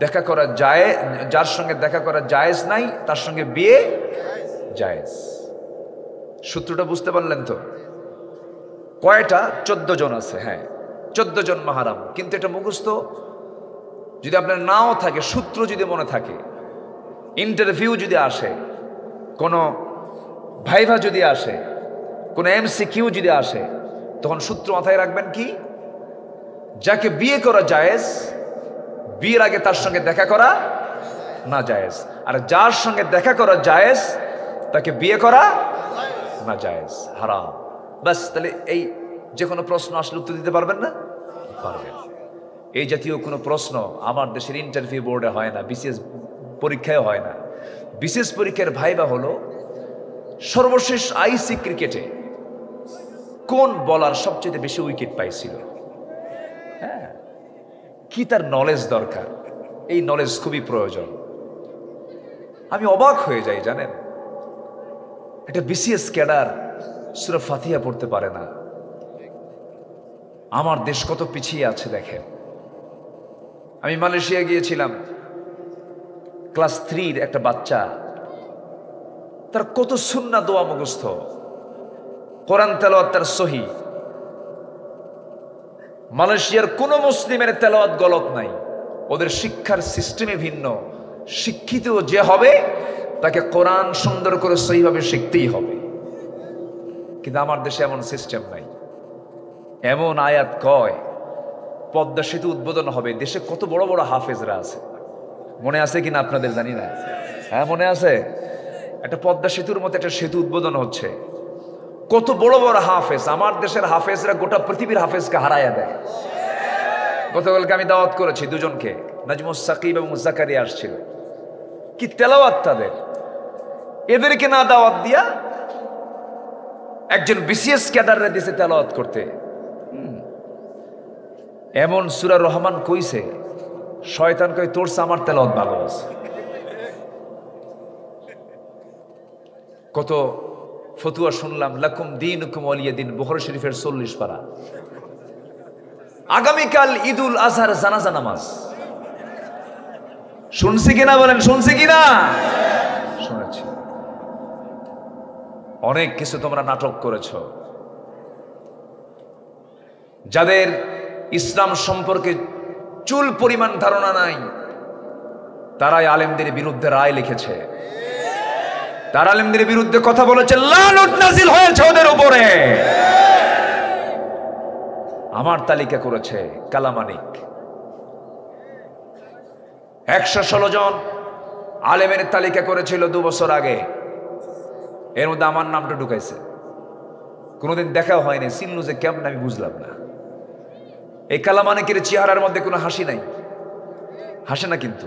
দেখা করা যায়, যার সঙ্গে দেখা করা জায়েজ নাই, তার সঙ্গে বিয়ে জায়েজ। সূত্রটা বুঝতে পারলেন তো? কয়টা? 14 জন আছে। হ্যাঁ, 14 জন মাহারাম। কিন্তু এটা মুখস্থ যদি আপনার নাও থাকে, সূত্র যদি মনে থাকে, ইন্টারভিউ যদি আসে, কোনো ভাইভা যদি আসে, কোনো MCQ যদি আসে, তখন সূত্র মাথায় রাখবেন কি? যাকে বিয়ে করা জায়েজ, বিয়ের আগে তার সঙ্গে দেখা করা না জায়েজ। আর যার সঙ্গে দেখা করা জায়েজ, তাকে বিয়ে করা না জায়েজ, হারাম। বাস। তাহলে এই যে কোনো প্রশ্ন আসলে উত্তর দিতে পারবেন না? পারবেন। এই জাতীয় কোনো প্রশ্ন আমার দেশের ইন্টারভিউ বোর্ডে হয় না, বিসিএস পরীক্ষায় হয় না। বিসিএস পরীক্ষার ভাইবা হলো সর্বশেষ আইসি ক্রিকেটে কোন বলার সবচেয়ে বেশি উইকেট পাইছিল। হ্যাঁ, কি তার নলেজ দরকার, এই নলেজ খুবই প্রয়োজন। আমি অবাক হয়ে যাই, জানেন, একটা বিসিএস ক্যাডার সূরা ফাতিহা পড়তে পারে না। আমার দেশ কত পিছিয়ে আছে দেখেন। আমি মালয়েশিয়া গিয়েছিলাম, ক্লাস 3-র একটা বাচ্চা, তার কত সুন্নাহ দোয়া মুখস্থ, কোরআন তেলাওয়াত তার সহি। মালয়েশিয়ার কোন মুসলিমের তেলাওয়াত গলত নাই। ওদের শিক্ষার সিস্টেমে ভিন্ন। শিক্ষিত যে হবে তাকে কোরআন সুন্দর করে সহিভাবে শিখতেই হবে। কিন্তু আমার দেশে এমন সিস্টেম নাই। এমন আয়াত কয়, পদ্মা সেতু উদ্বোধন হবে, দেশে কত বড় বড় হাফেজরা আছে, মনে আছে কিনা আপনাদের জানি না। হ্যাঁ, মনে আছে। একটা পদ্মা সেতুর মতো একটা সেতু উদ্বোধন হচ্ছে, কত বড় বড় হাফেজ। আমার দেশের হাফেজরা গোটা পৃথিবীর হাফেজকে হারাইয়া দেয়। গতকালকে আমি দাওয়াত করেছি দুজনকে, নাজমুস সাকিব এবং জাকারিয়া আসছিল। কি তেলাওয়াত তাদের! এদেরকে না দাওয়াত দিয়া একজন বিসিএস ক্যাডাররে দিয়েছে তেলাওয়াত করতে। এমন সূরা রহমান কইছে, শয়তান কই তোর আমার তেলাওয়াত ভালো আছে। কত ফতুয়া শুনলাম, লাকুম দীনুকুম ওয়ালিয়া দিন, বুখারী শরীফের 40 পারা। আগামীকাল ঈদুল আজহার জানাজা নামাজ, শুনছি কিনা বলেন, শুনছি কিনা? শুনেছি। অনেক কিছু তোমরা নাটক করেছ। যাদের ইসলাম সম্পর্কে চুল পরিমাণ ধারণা নাই, তারাই আলেমদের বিরুদ্ধে রায় লিখেছে, তারা আলেমদের বিরুদ্ধে কথা বলেছে, লানত নাজিল হয়েছে ওদের উপরে। আমার তালিকা করেছে কালামানিক, 116 জন আলেমের তালিকা করেছিল 2 বছর আগে। এর মধ্যে আমার নামটা ঢুকাইছে। কোনোদিন দেখাও হয়নি, চিনলু যে কেমন আমি বুঝলাম না। এই কালামানিকের চেহারার মধ্যে কোনো হাসি নাই, হাসে না, কিন্তু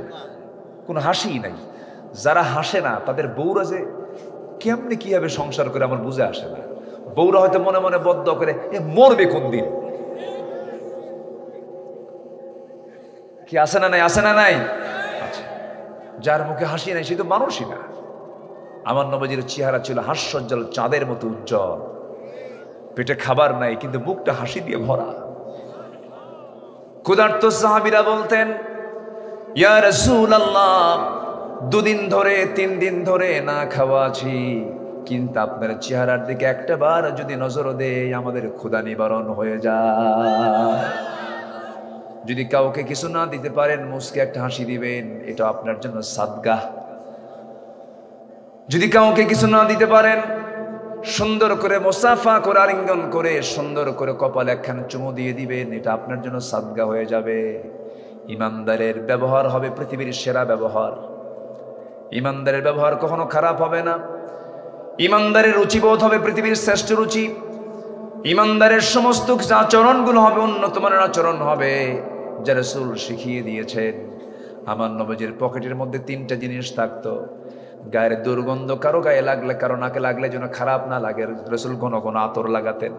কোনো হাসিই নাই। যারা হাসে না তাদের বউরা যে কেমনে কিভাবে সংসার করে আমার বুঝে আসে না। বউরা হয়তো মনে মনে বদ্ধ করে এ মরবে কোন দিন। কি আসে না নাই? আসে না নাই? আচ্ছা, যার মুখে হাসি নাই সে তো মানুষই না। আমার নবীজির চেহারা ছিল হাস্যোজ্জ্বল চাঁদের মতো উজ্জ্বল। পেটে খাবার নাই কিন্তু মুখটা হাসি দিয়ে ভরা। ক্ষুধার্ত সাহাবীরা বলতেন, ইয়া রাসূলুল্লাহ, 2 দিন ধরে 3 দিন ধরে না খাওয়া আছি, কিন্তু আপনার চেহারার দিকে একটা বার যদি নজর দেই আমাদের ক্ষুধা নিবারণ হয়ে যায়। যদি কাউকে কিছু না দিতে পারেন মুস্কে একটা হাসি দিবেন, এটা আপনার জন্য সাদগা। যদি কাউকে কিছু না দিতে পারেন সুন্দর করে মুসাফা করে আলিঙ্গন করে সুন্দর করে কপালে একখান চুমু দিয়ে দিবেন, এটা আপনার জন্য সাদগা হয়ে যাবে। ইমানদারের ব্যবহার হবে পৃথিবীর সেরা ব্যবহার। ইমানদারের ব্যবহার কখনো খারাপ হবে না। ইমানদারের রুচিবোধ হবে পৃথিবীর শ্রেষ্ঠ রুচি। ইমানদারের সমস্ত আচরণগুলো হবে উন্নত মানের আচরণ হবে, যা রাসূল শিখিয়ে দিয়েছেন। আমার নবীজির পকেটের মধ্যে 3টা জিনিস থাকতো। গায়ের দুর্গন্ধ কারো গায়ে লাগলে, কারো নাকে লাগলে যেন খারাপ না লাগে, রাসূল ঘন ঘন আতর লাগাতেন।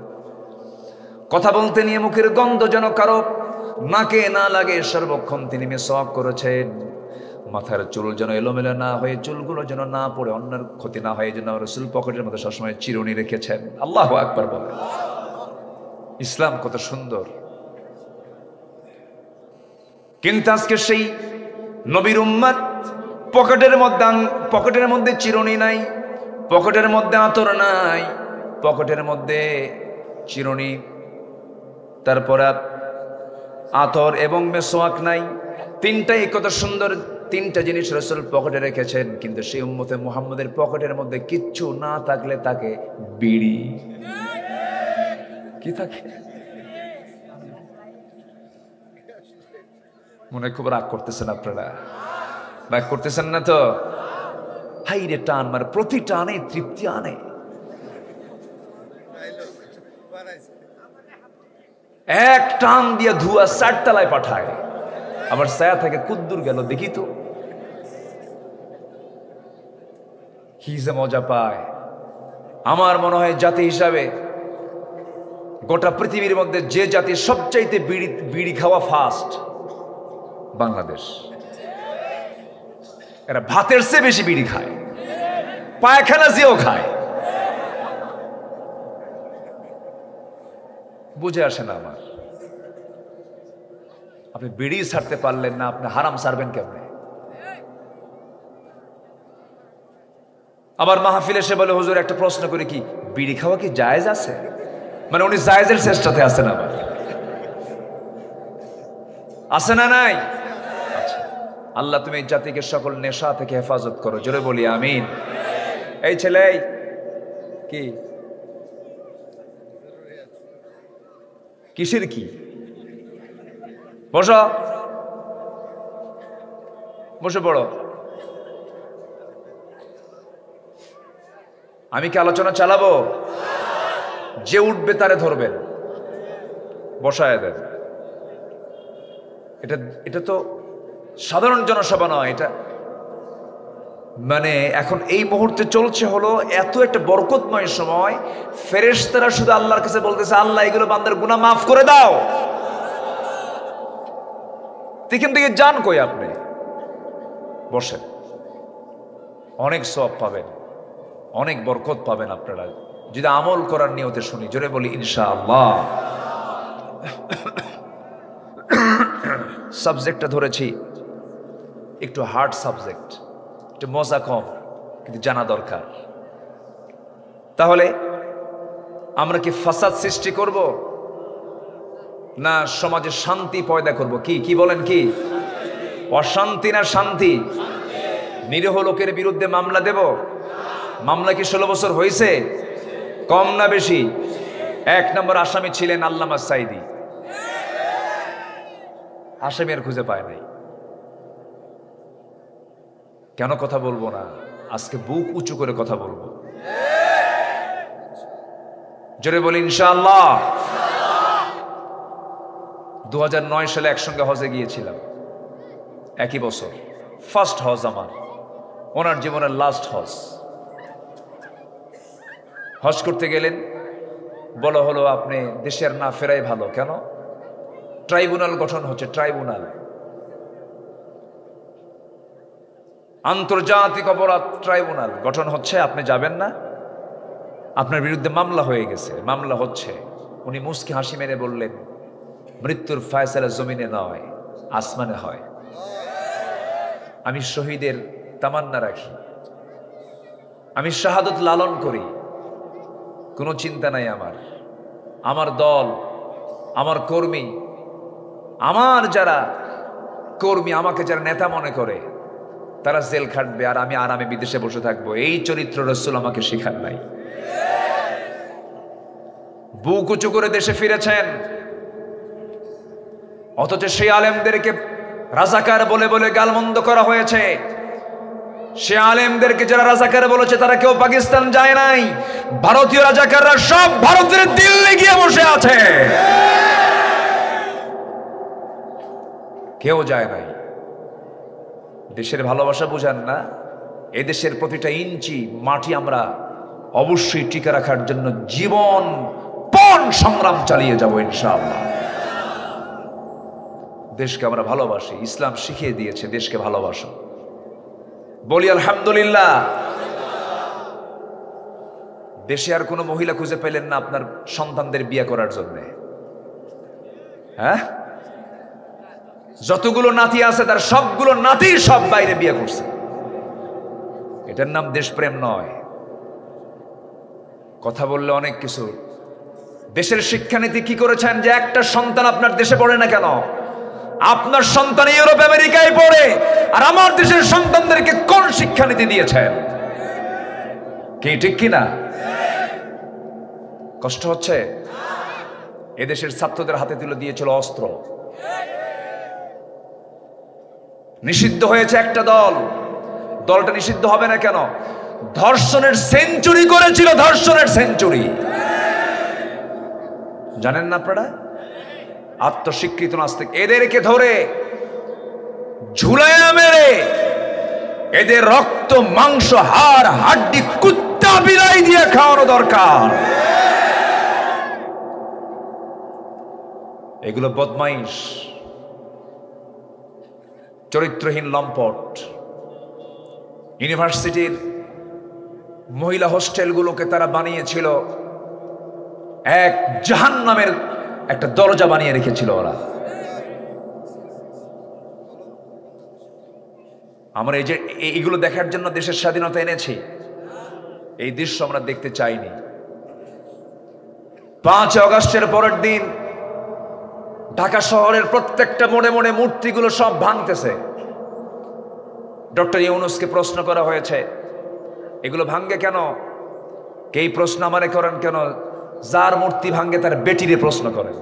কথা বলতে নিয়ে মুখের গন্ধ যেন কারো নাকে না লাগে, সর্বক্ষণ তিনি মিসওয়াক করেছেন। মাথার চুল যেন এলোমেলো না হয়ে, চুলগুলো যেন না পড়ে, অন্যের ক্ষতি না হয়, যেন রাসূল পকেটের মধ্যে সবসময় চিরুনি রেখেছেন। আল্লাহু আকবার বলেন। ইসলাম কত সুন্দর। কিন্তু আজকে সেই নবীর উম্মত পকেটের মধ্যে চিরুনি নাই, পকেটের মধ্যে আতর নাই, পকেটের মধ্যে চিরুনি, তারপর আতর এবং মেসওয়াক নাই। 3টাই কত সুন্দর 3টা জিনিস রাসূল পকেটে রেখেছেন। কিন্তু সেই উম্মতে মুহাম্মাদের পকেটের মধ্যে কিচ্ছু না থাকলে তাকে বিড়ি কি থাকে? মনে খুব রাগ করতেছেন আপনারা? রাগ করতেছেন না তো? হাই রে টান, মানে প্রতি টানে তৃপ্তি আনে। এক টান দিয়ে ধোঁয়া 4 তলায় পাঠায়, আবার ছায়া থেকে কুদ্দুর গেল দেখি তো কি যে মজা পায়। আমার মনে হয় জাতি হিসাবে গোটা পৃথিবীর মধ্যে যে জাতি সবচাইতে বিড়ি খাওয়া ফাস্ট, বাংলাদেশ। এরা ভাতের চেয়ে বেশি বিড়ি খায়, পায়খানা যেও খায়। বুঝে আসে না আমার। আপনি বিড়ি ছাড়তে পারলেন না, আপনি হারাম ছাড়বেন কেমনে? আবার মাহফিলে এসে বলে, হুজুর একটা প্রশ্ন করে, কি বিড়ি খাওয়া কি জায়েজ আছে? মানে উনি জায়েজের চেষ্টাতে আছেন। আবার আছে না নাই? আল্লাহ তুমি এই জাতিকে সকল নেশা থেকে হেফাজত করো, জোরে বলি আমিন। এই ছেলে কি কিসের কি? বসো, বসে পড়ো। আমি কি আলোচনা চালাবো? যে উঠবে তারে ধরবেন, বসায় দেন। এটা তো সাধারণ জনসভা নয়, এটা মানে এখন এই মুহূর্তে চলছে হলো এত একটা বরকতময় সময়। ফেরেশতারা শুধু আল্লাহর কাছে বলতেছে, আল্লাহ এগুলো বান্দার গুনাহ মাফ করে দাও। এখান থেকে যান কই? আপনি বসেন, অনেক সওয়াব পাবেন, অনেক বরকত পাবেন আপনারা যদি আমল করার নিয়তে শুনি। জোরে বলি ইনশাআল্লাহ। সাবজেক্টটা ধরেছি একটু হার্ড সাবজেক্ট, একটু মজা কম, কিন্তু জানা দরকার। তাহলে আমরা কি ফাসাদ সৃষ্টি করব না সমাজে শান্তি পয়দা করব? কি বলেন, কি অশান্তি না শান্তি? নিরীহ লোকের বিরুদ্ধে মামলা দেব? মামলা কি 16 বছর হয়েছে? কম না বেশি? 1 নম্বর আসামি ছিলেন আল্লামা সাঈদী। আসামি আর খুঁজে পায় নাই। কেন কথা বলবো না? আজকে বুক উঁচু করে কথা বলবো। জোরে বলি ইনশাআল্লাহ। 2009 সালে একসঙ্গে হজে গিয়েছিলাম, একই বছর। ফার্স্ট হজ আমার, ওনার জীবনের লাস্ট হজ। হজ করতে গেলেন, বলা হলো আপনি দেশের না ফেরাই ভালো। কেন? ট্রাইব্যুনাল গঠন হচ্ছে, ট্রাইব্যুনাল, আন্তর্জাতিক অপরাধ ট্রাইব্যুনাল গঠন হচ্ছে, আপনি যাবেন না, আপনার বিরুদ্ধে মামলা হয়ে গেছে, মামলা হচ্ছে। উনি মুস্কি হাসি মেরে বললেন, মৃত্যুর ফায়সালা জমিনে নয়, আসমানে হয়। আমি শহীদের তামান্না রাখি, আমি শাহাদত লালন করি, কোনো চিন্তা নাই আমার। আমার দল, আমার কর্মী, আমার যারা কর্মী, আমাকে যারা নেতা মনে করে, তারা জেল খাটবে আর আমি আরামে বিদেশে বসে থাকবো। এই চরিত্র রাসূল আমাকে শিখান নাই। বুক উঁচু করে দেশে ফিরেছেন, অথচ সেই আলেমদেরকে রাজাকার বলে বলে গালমন্দ করা হয়েছে। সে আলেমদেরকে যারা রাজাকার বলেছে তারা কেউ পাকিস্তান যায় নাই। ভারতীয় রাজাকাররা সব ভারতের দিল্লি গিয়ে বসে আছে, কেউ যায় নাই। দেশের ভালোবাসা বুঝান না? এদেশের প্রতিটা ইঞ্চি মাটি আমরা অবশ্যই টিকে রাখার জন্য জীবন পণ সংগ্রাম চালিয়ে যাব ইনশাআল্লাহ। দেশকে আমরা ভালোবাসি, ইসলাম শিখিয়ে দিয়েছে দেশকে ভালোবাসো। বলি আলহামদুলিল্লাহ। দেশে আর কোনো মহিলা খুঁজে পেলেন না আপনার সন্তানদের বিয়ে করার জন্য? হ্যাঁ, যতগুলো নাতি আছে তার সবগুলো নাতি সব বাইরে বিয়ে করছে। এটার নাম দেশপ্রেম নয়। কথা বললে অনেক কিছু। দেশের শিক্ষানীতি কি করেছেন যে একটা সন্তান আপনার দেশে পড়ে না কেন? আপনার সন্তান ইউরোপ আমেরিকায় পড়ে, আর আমার দেশের সন্তানদেরকে কোন শিক্ষানীতি দিয়েছেন? কি ঠিক কিনা? কষ্ট হচ্ছে? এদেশের ছাত্রদের হাতে তুলে দিয়েছিল অস্ত্র। নিষিদ্ধ হয়েছে একটা দল, দলটা নিষিদ্ধ হবে না কেন? ধর্ষণের সেঞ্চুরি করেছিল, ধর্ষণের সেঞ্চুরি। জানেন না আপনারা? আত্মস্বীকৃত নাস্তিক। এদেরকে ধরে ঝুলাইয়া মেরে এদের রক্ত মাংস হাড় হাড্ডি কুত্তা বিলাই দিয়ে খাওয়ানো দরকার। এগুলো বদমাইশ, চরিত্রহীন লম্পট। ইউনিভার্সিটির মহিলা হোস্টেলগুলোকে তারা বানিয়েছিল এক জাহান্নামের একটা দরজা বানিয়ে রেখেছিল ওরা। আমরা এই যে এইগুলো দেখার জন্য দেশের স্বাধীনতা এনেছি, এই দৃশ্য আমরা দেখতে চাইনি। 5 আগস্টের পরের দিন ঢাকা শহরের প্রত্যেকটা মোড়ে মোড়ে মূর্তিগুলো সব ভাঙতেছে। ডক্টর ইউনূসকে প্রশ্ন করা হয়েছে, এগুলো ভাঙ্গে কেন? এই প্রশ্ন আমারে করেন কেন? যার মূর্তি ভাঙ্গে তার বেটিরে প্রশ্ন করেন।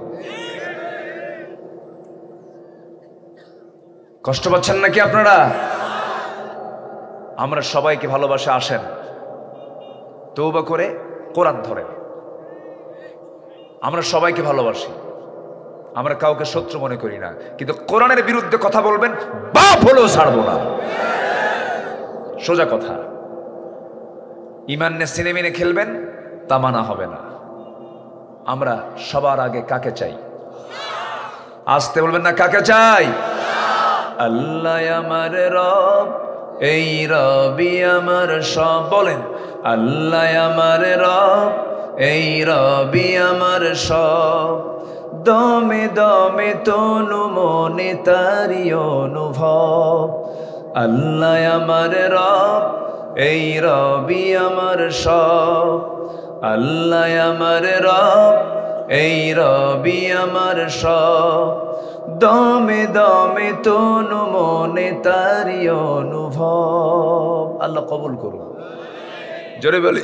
কষ্ট পাচ্ছেন নাকি আপনারা? আমরা সবাইকে ভালোবাসা, আসেন তওবা করে কোরআন ধরে। আমরা সবাইকে ভালোবাসি, আমরা কাউকে শত্রু মনে করি না, কিন্তু কোরআনের বিরুদ্ধে কথা বলবেন, বাপ হলেও ছাড়বো না। সোজা কথা। ইমান নিয়ে সিনেমিনে খেলবেন, তা মানা হবে না। আমরা সবার আগে কাকে চাই? আসতে বলবেন না, কাকে চাই? আল্লাহ আমার রব, এই রবি আমার সব। বলেন, আল্লাহ আমার রব, এই রবি আমার সব। দমে দমে তনু মনে তারি অনুভব, আল্লাহ আমার রব, এই রবি আমার সব। আল্লাহ আমার রব, এই রবি আমার সব। দমে দমে তনু মনে তারি অনুভব। আল্লাহ কবুল করুন। জোরে বলি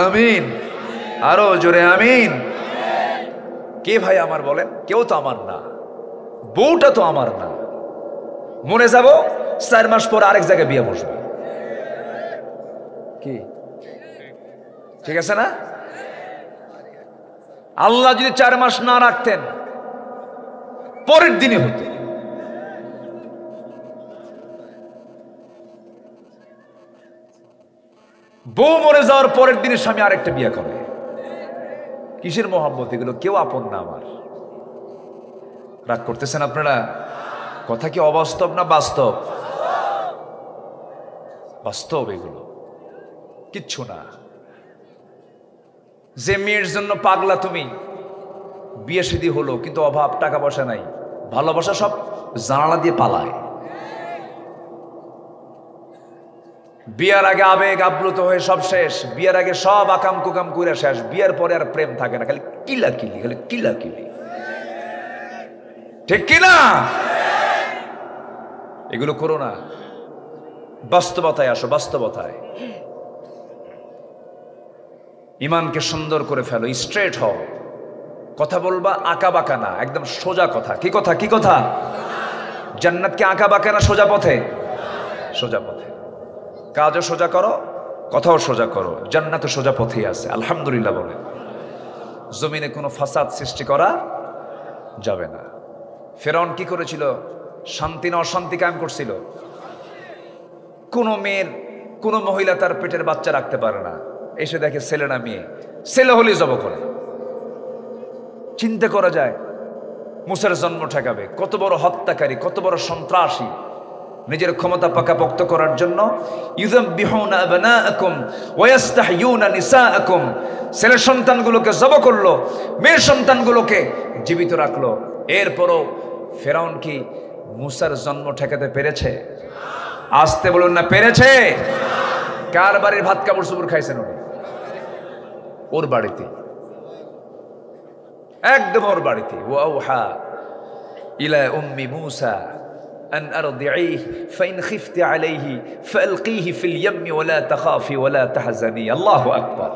আমিন, আরো জোরে আমিন। কে ভাই আমার বলেন? কেউ তো আমার না, বউটা তো আমার না। মরে যাব, 4 মাস পর আরেক জায়গায় বিয়ে বসবে। কি ঠিক আছে না? আল্লাহ যদি 4 মাস না রাখতেন, পরের দিনে হতো। বউ মরে যাওয়ার পরের দিনে স্বামী আরেকটা বিয়ে করে। কিসের মহব্বত এগুলো? কেউ আপন না আমার। রাগ করতেছেন আপনারা? কথা কি অবাস্তব না বাস্তব? বাস্তব এগুলো, কিচ্ছু না। যে মেয়ের জন্য পাগলা তুমি, বিয়ে শাদী হলো কিন্তু অভাব, টাকা পয়সা নাই, ভালোবাসা সব জানালা দিয়ে পালায়। বিয়ার আগে আবেগ আপ্লুত হয়ে সব শেষ, বিয়ার আগে সব আকাম কুকাম করে শেষ, বিয়ার পরে আর প্রেম থাকে না, খালি কিলাকিলি, খালি কিলাকিলি। ঠিক কিনা? এগুলো করো না। বাস্তবতায় আসো, বাস্তবতায়। ইমানকে সুন্দর করে ফেলো, স্ট্রেট হও। কথা বলবা আঁকা বাঁকা না, একদম সোজা কথা। কি কথা? কি কথা? জান্নাত কি আঁকা বাঁকা না সোজা পথে? সোজা পথে। কাজও সোজা করো, কথাও সোজা করো, জান্নাত সোজা পথেই আছে। আলহামদুলিল্লাহ বলে। জমিনে কোনো ফাসাদ সৃষ্টি করা যাবে না। ফেরাউন কি করেছিল? শান্তি না অশান্তি কায়েম করছিল। কোনো মেয়ের, কোনো মহিলা তার পেটের বাচ্চা রাখতে পারে না, এসে দেখে ছেলে না মেয়ে, ছেলে হলেই জব করে। চিন্তা করা যায় মুসার জন্ম ঠেকাবে। কত বড় হত্যাকারী, কত বড় সন্ত্রাসী, নিজের ক্ষমতা পাকাপোক্ত করার জন্য। ইউযাব্বিহুনা আবনাআকুম ওয়া ইস্তাহয়ুনা নিসাআকুম। ছেলে সন্তানগুলোকে জব করলো, মেয়ে সন্তানগুলোকে জীবিত রাখলো। এরপরও ফেরাউন কি মুসার জন্ম ঠেকাতে পেরেছে? আসতে বলুন না, পেরেছে? কার বাড়ির ভাত কাপড় চোপড় খাইছেন উনি? ওর বাড়িতে, একদম ওর বাড়িতে। ওয়াউহা ইলা উম্মি মুসা আন আরদিঈহি ফাইন খিফতি আলাইহি ফালকিহি ফিল ইয়াম্মি ওয়া লা তাখাফি ওয়া লা তাহজানি। আল্লাহু আকবার,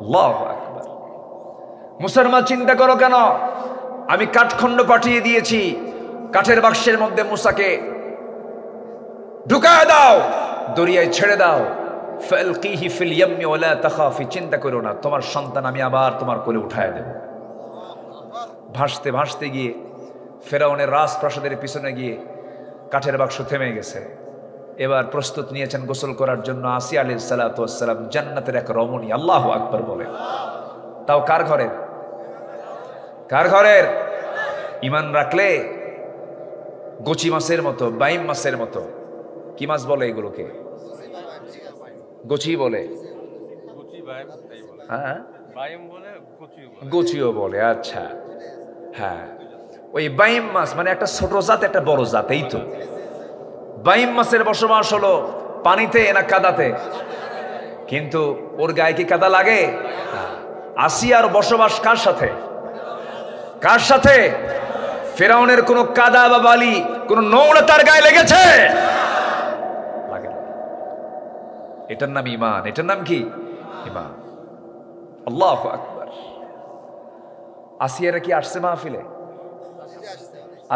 আল্লাহু আকবার। মুসার মা চিন্তা করো কেন? আমি কাঠখণ্ড পাঠিয়ে দিয়েছি, কাঠের বাক্সের মধ্যে মুসাকে ঢুকায় দাও, দরিয়ায় ছেড়ে দাও। ফালকিহি ফিল ইয়াম্মি ওয়া লা তাখাফি। চিন্তা করো না, তোমার সন্তান আমি আবার তোমার কোলে উঠায় দেব। ভাসতে ভাসতে গিয়ে ফেরাউনের রাজপ্রাসাদের পিছনে গিয়ে কাঠের বাক্স থেমে গেছে। এবার প্রস্তুত নিয়েছেন গোসল করার জন্য আসিয়া আলাইহিস সালাতু ওয়াস সালাম, জান্নাতের এক রমণী। আল্লাহু আকবার বলে। তাও কার ঘরের? কার ঘরের? ইমান রাখলে গোচি মাছের মতো, বাইম মাছের মতো। কি মাছ বলে এগুলোকে? গোচি বলে। হ্যাঁ, গোচিও বলে। আচ্ছা, হ্যাঁ, ওই বাইম মাছ মানে একটা ছোট জাত, একটা বড় জাত। এই তো বাইম মাছের বসবাস হলো পানিতে না কাদাতে? কিন্তু ওর গায়ে কি কাদা লাগে? আসিয়ার বসবাস কার সাথে? কার সাথে? ফেরাউনের কোন কাদা বা বালি, কোন নোংরা তার গায়ে লেগেছে? লাগে না। এটার নাম ঈমান। এটার নাম কি? ঈমান। আল্লাহু আকবার। আসিয়ারা কি আসছে মাহফিলে?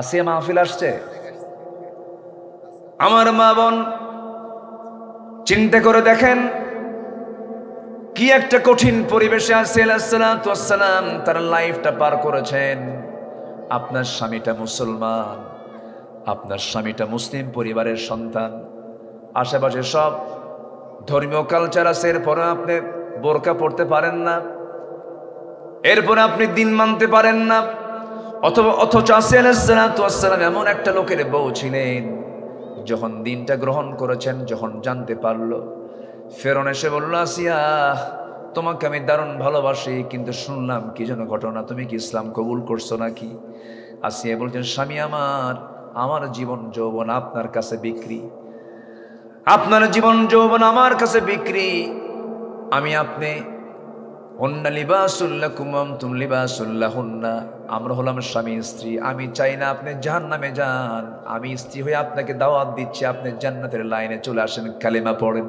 আসিয়া মাহফিল আসছে? আমার মা বোন চিন্তা করে দেখেন, কি একটা কঠিন পরিবেশে আসিয়া আলাইহিস সালাতু ওয়াস সালাম তার লাইফটা পার করেছেন। আপনার স্বামীটা মুসলমান, আপনার স্বামীটা মুসলিম পরিবারের সন্তান, আশেপাশে সব ধর্মীয় কালচার আছে, এরপরে আপনি বোরকা পড়তে পারেন না, এরপরে আপনি দিন মানতে পারেন না। অথচ আসিয়া আলাইহিস সালাতু ওয়াস সালাম এমন একটা লোকের বউ ছিলেন, যখন দিনটা গ্রহণ করেছেন, যখন জানতে পারলো, ফেরাউন এসে বলল, আসিয়া তোমাকে আমি দারুণ ভালোবাসি, কিন্তু শুনলাম কি যেন ঘটনা, তুমি কি ইসলাম কবুল করছো নাকি? আসিয়া বলছেন, স্বামী আমার, আমার জীবন যৌবন আপনার কাছে বিক্রি, আপনার জীবন যৌবন আমার কাছে বিক্রি। আমি আপনি হুন্না লিবাসুল লাকুম ওয়া আনতুম লিবাসুল লাহুন্না, আমরা হলাম স্বামী স্ত্রী। আমি চাই না আপনি জাহান্নামে যান, আমি স্ত্রী হয়ে আপনাকে দাওয়াত দিচ্ছি, আপনি জান্নাতের লাইনে চলে আসেন, কালেমা পড়েন।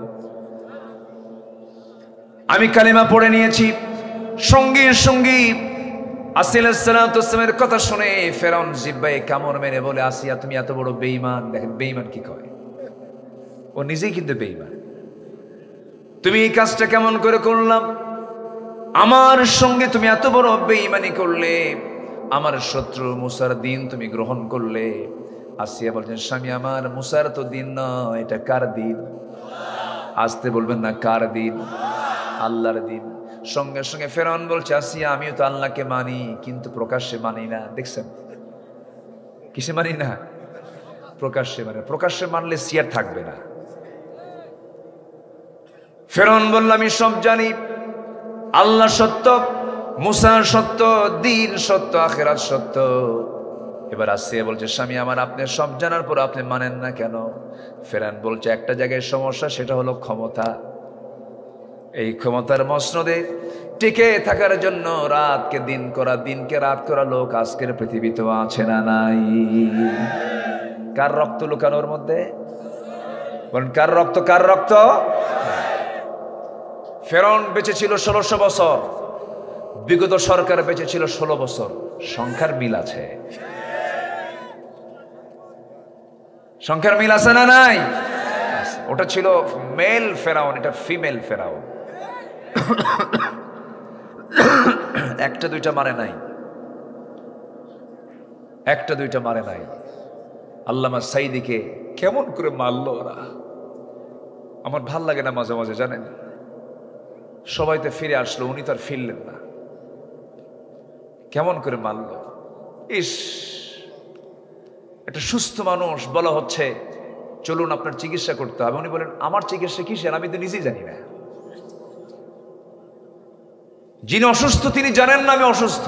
আমি কালেমা পড়ে নিয়েছি। সঙ্গে সঙ্গী আসিয়া আলাইহিস সালাতু ওয়াস সালামের কথা শুনে ফেরাউন জিহ্বায় কামড় মেরে বলে, আসিয়া তুমি এত বড় বেঈমান। দেখেন বেঈমান কি কয়, ও নিজেই কিন্তু বেঈমান। তুমি এই কাজটা কেমন করে করলাম? আমার সঙ্গে তুমি এত বড় বেঈমানি করলে, আমার শত্রু মুসার দিন তুমি গ্রহণ করলে। আসিয়া বলছেন, স্বামী আমার, মুসার তো দিন নয়, এটা কার দিন? আসতে বলবেন না, কার দিন? আল্লাহর দিন। সঙ্গে সঙ্গে ফেরাউন বলছে, আসিয়া আমিও তো আল্লাহকে মানি, কিন্তু প্রকাশ্যে মানি না। দেখছেন কিসে মানি না? প্রকাশ্যে মানে, প্রকাশ্যে মানলে সিয়ার থাকবে না। ফেরাউন বলল, আমি সব জানি, আল্লাহ সত্য, মুসা সত্য, দিন সত্য, আখিরাত সত্য। এবার আসিয়া বলছে, স্বামী আমার, আপনি সব জানার পর আপনি মানেন না কেন? ফেরাউন বলছে, একটা জায়গায় সমস্যা, সেটা হলো ক্ষমতা। এই ক্ষমতার মসনদে টিকে থাকার জন্য রাতকে দিন করা, দিনকে রাত করা লোক আজকের পৃথিবীতে আছে না নাই? কার রক্ত লুকানোর মধ্যে? বলেন কার রক্ত? কার রক্ত? ফেরাউন বেঁচে ছিল 1600 বছর, বিগত সরকার বেঁচে ছিল 16 বছর। সংখ্যার মিল আছে, সংখ্যার মিল আছে না নাই? ওটা ছিল মেল ফেরাউন, এটা ফিমেল ফেরাউন। একটা দুইটা মারে নাই, একটা দুইটা মারে নাই। আল্লামা সাইদিকে কেমন করে মারলো ওরা, আমার ভাল লাগে না মাঝে মাঝে, জানেন? সবাই তো ফিরে আসলো, উনি তো আর ফিরলেন না। কেমন করে মারলো! ইস, একটা সুস্থ মানুষ, বলা হচ্ছে চলুন আপনার চিকিৎসা করতে হবে। উনি বলেন, আমার চিকিৎসা কিসের? আমি তো নিজেই জানি না। যিনি অসুস্থ তিনি জানেন না আমি অসুস্থ।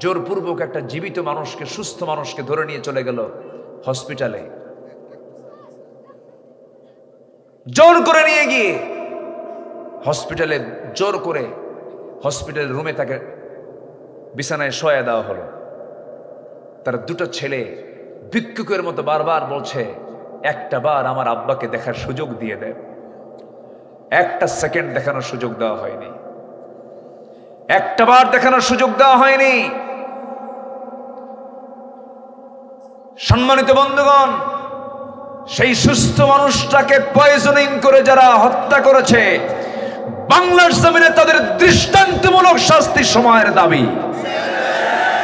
জোরপূর্বক একটা জীবিত মানুষকে, সুস্থ মানুষকে ধরে নিয়ে চলে গেল হসপিটালে। জোর করে নিয়ে গিয়ে হসপিটালে, জোর করে হসপিটালের রুমে তাকে বিছানায় শোয়া দেওয়া হলো। তার দুটো ছেলে ভিক্ষুকের মতো বারবার বলছে, একটা বার আমার আব্বাকে দেখার সুযোগ দিয়ে দেন। একটা সেকেন্ড দেখানোর সুযোগ দেওয়া হয়নি, একটা বার দেখানোর সুযোগ দেওয়া হয়নি। সম্মানিত বন্ধুগণ, সেই সুস্থ মানুষটাকে পয়জনিং করে যারা হত্যা করেছে, বাংলার জমিনে তাদের দৃষ্টান্তমূলক শাস্তি সময়ের দাবি।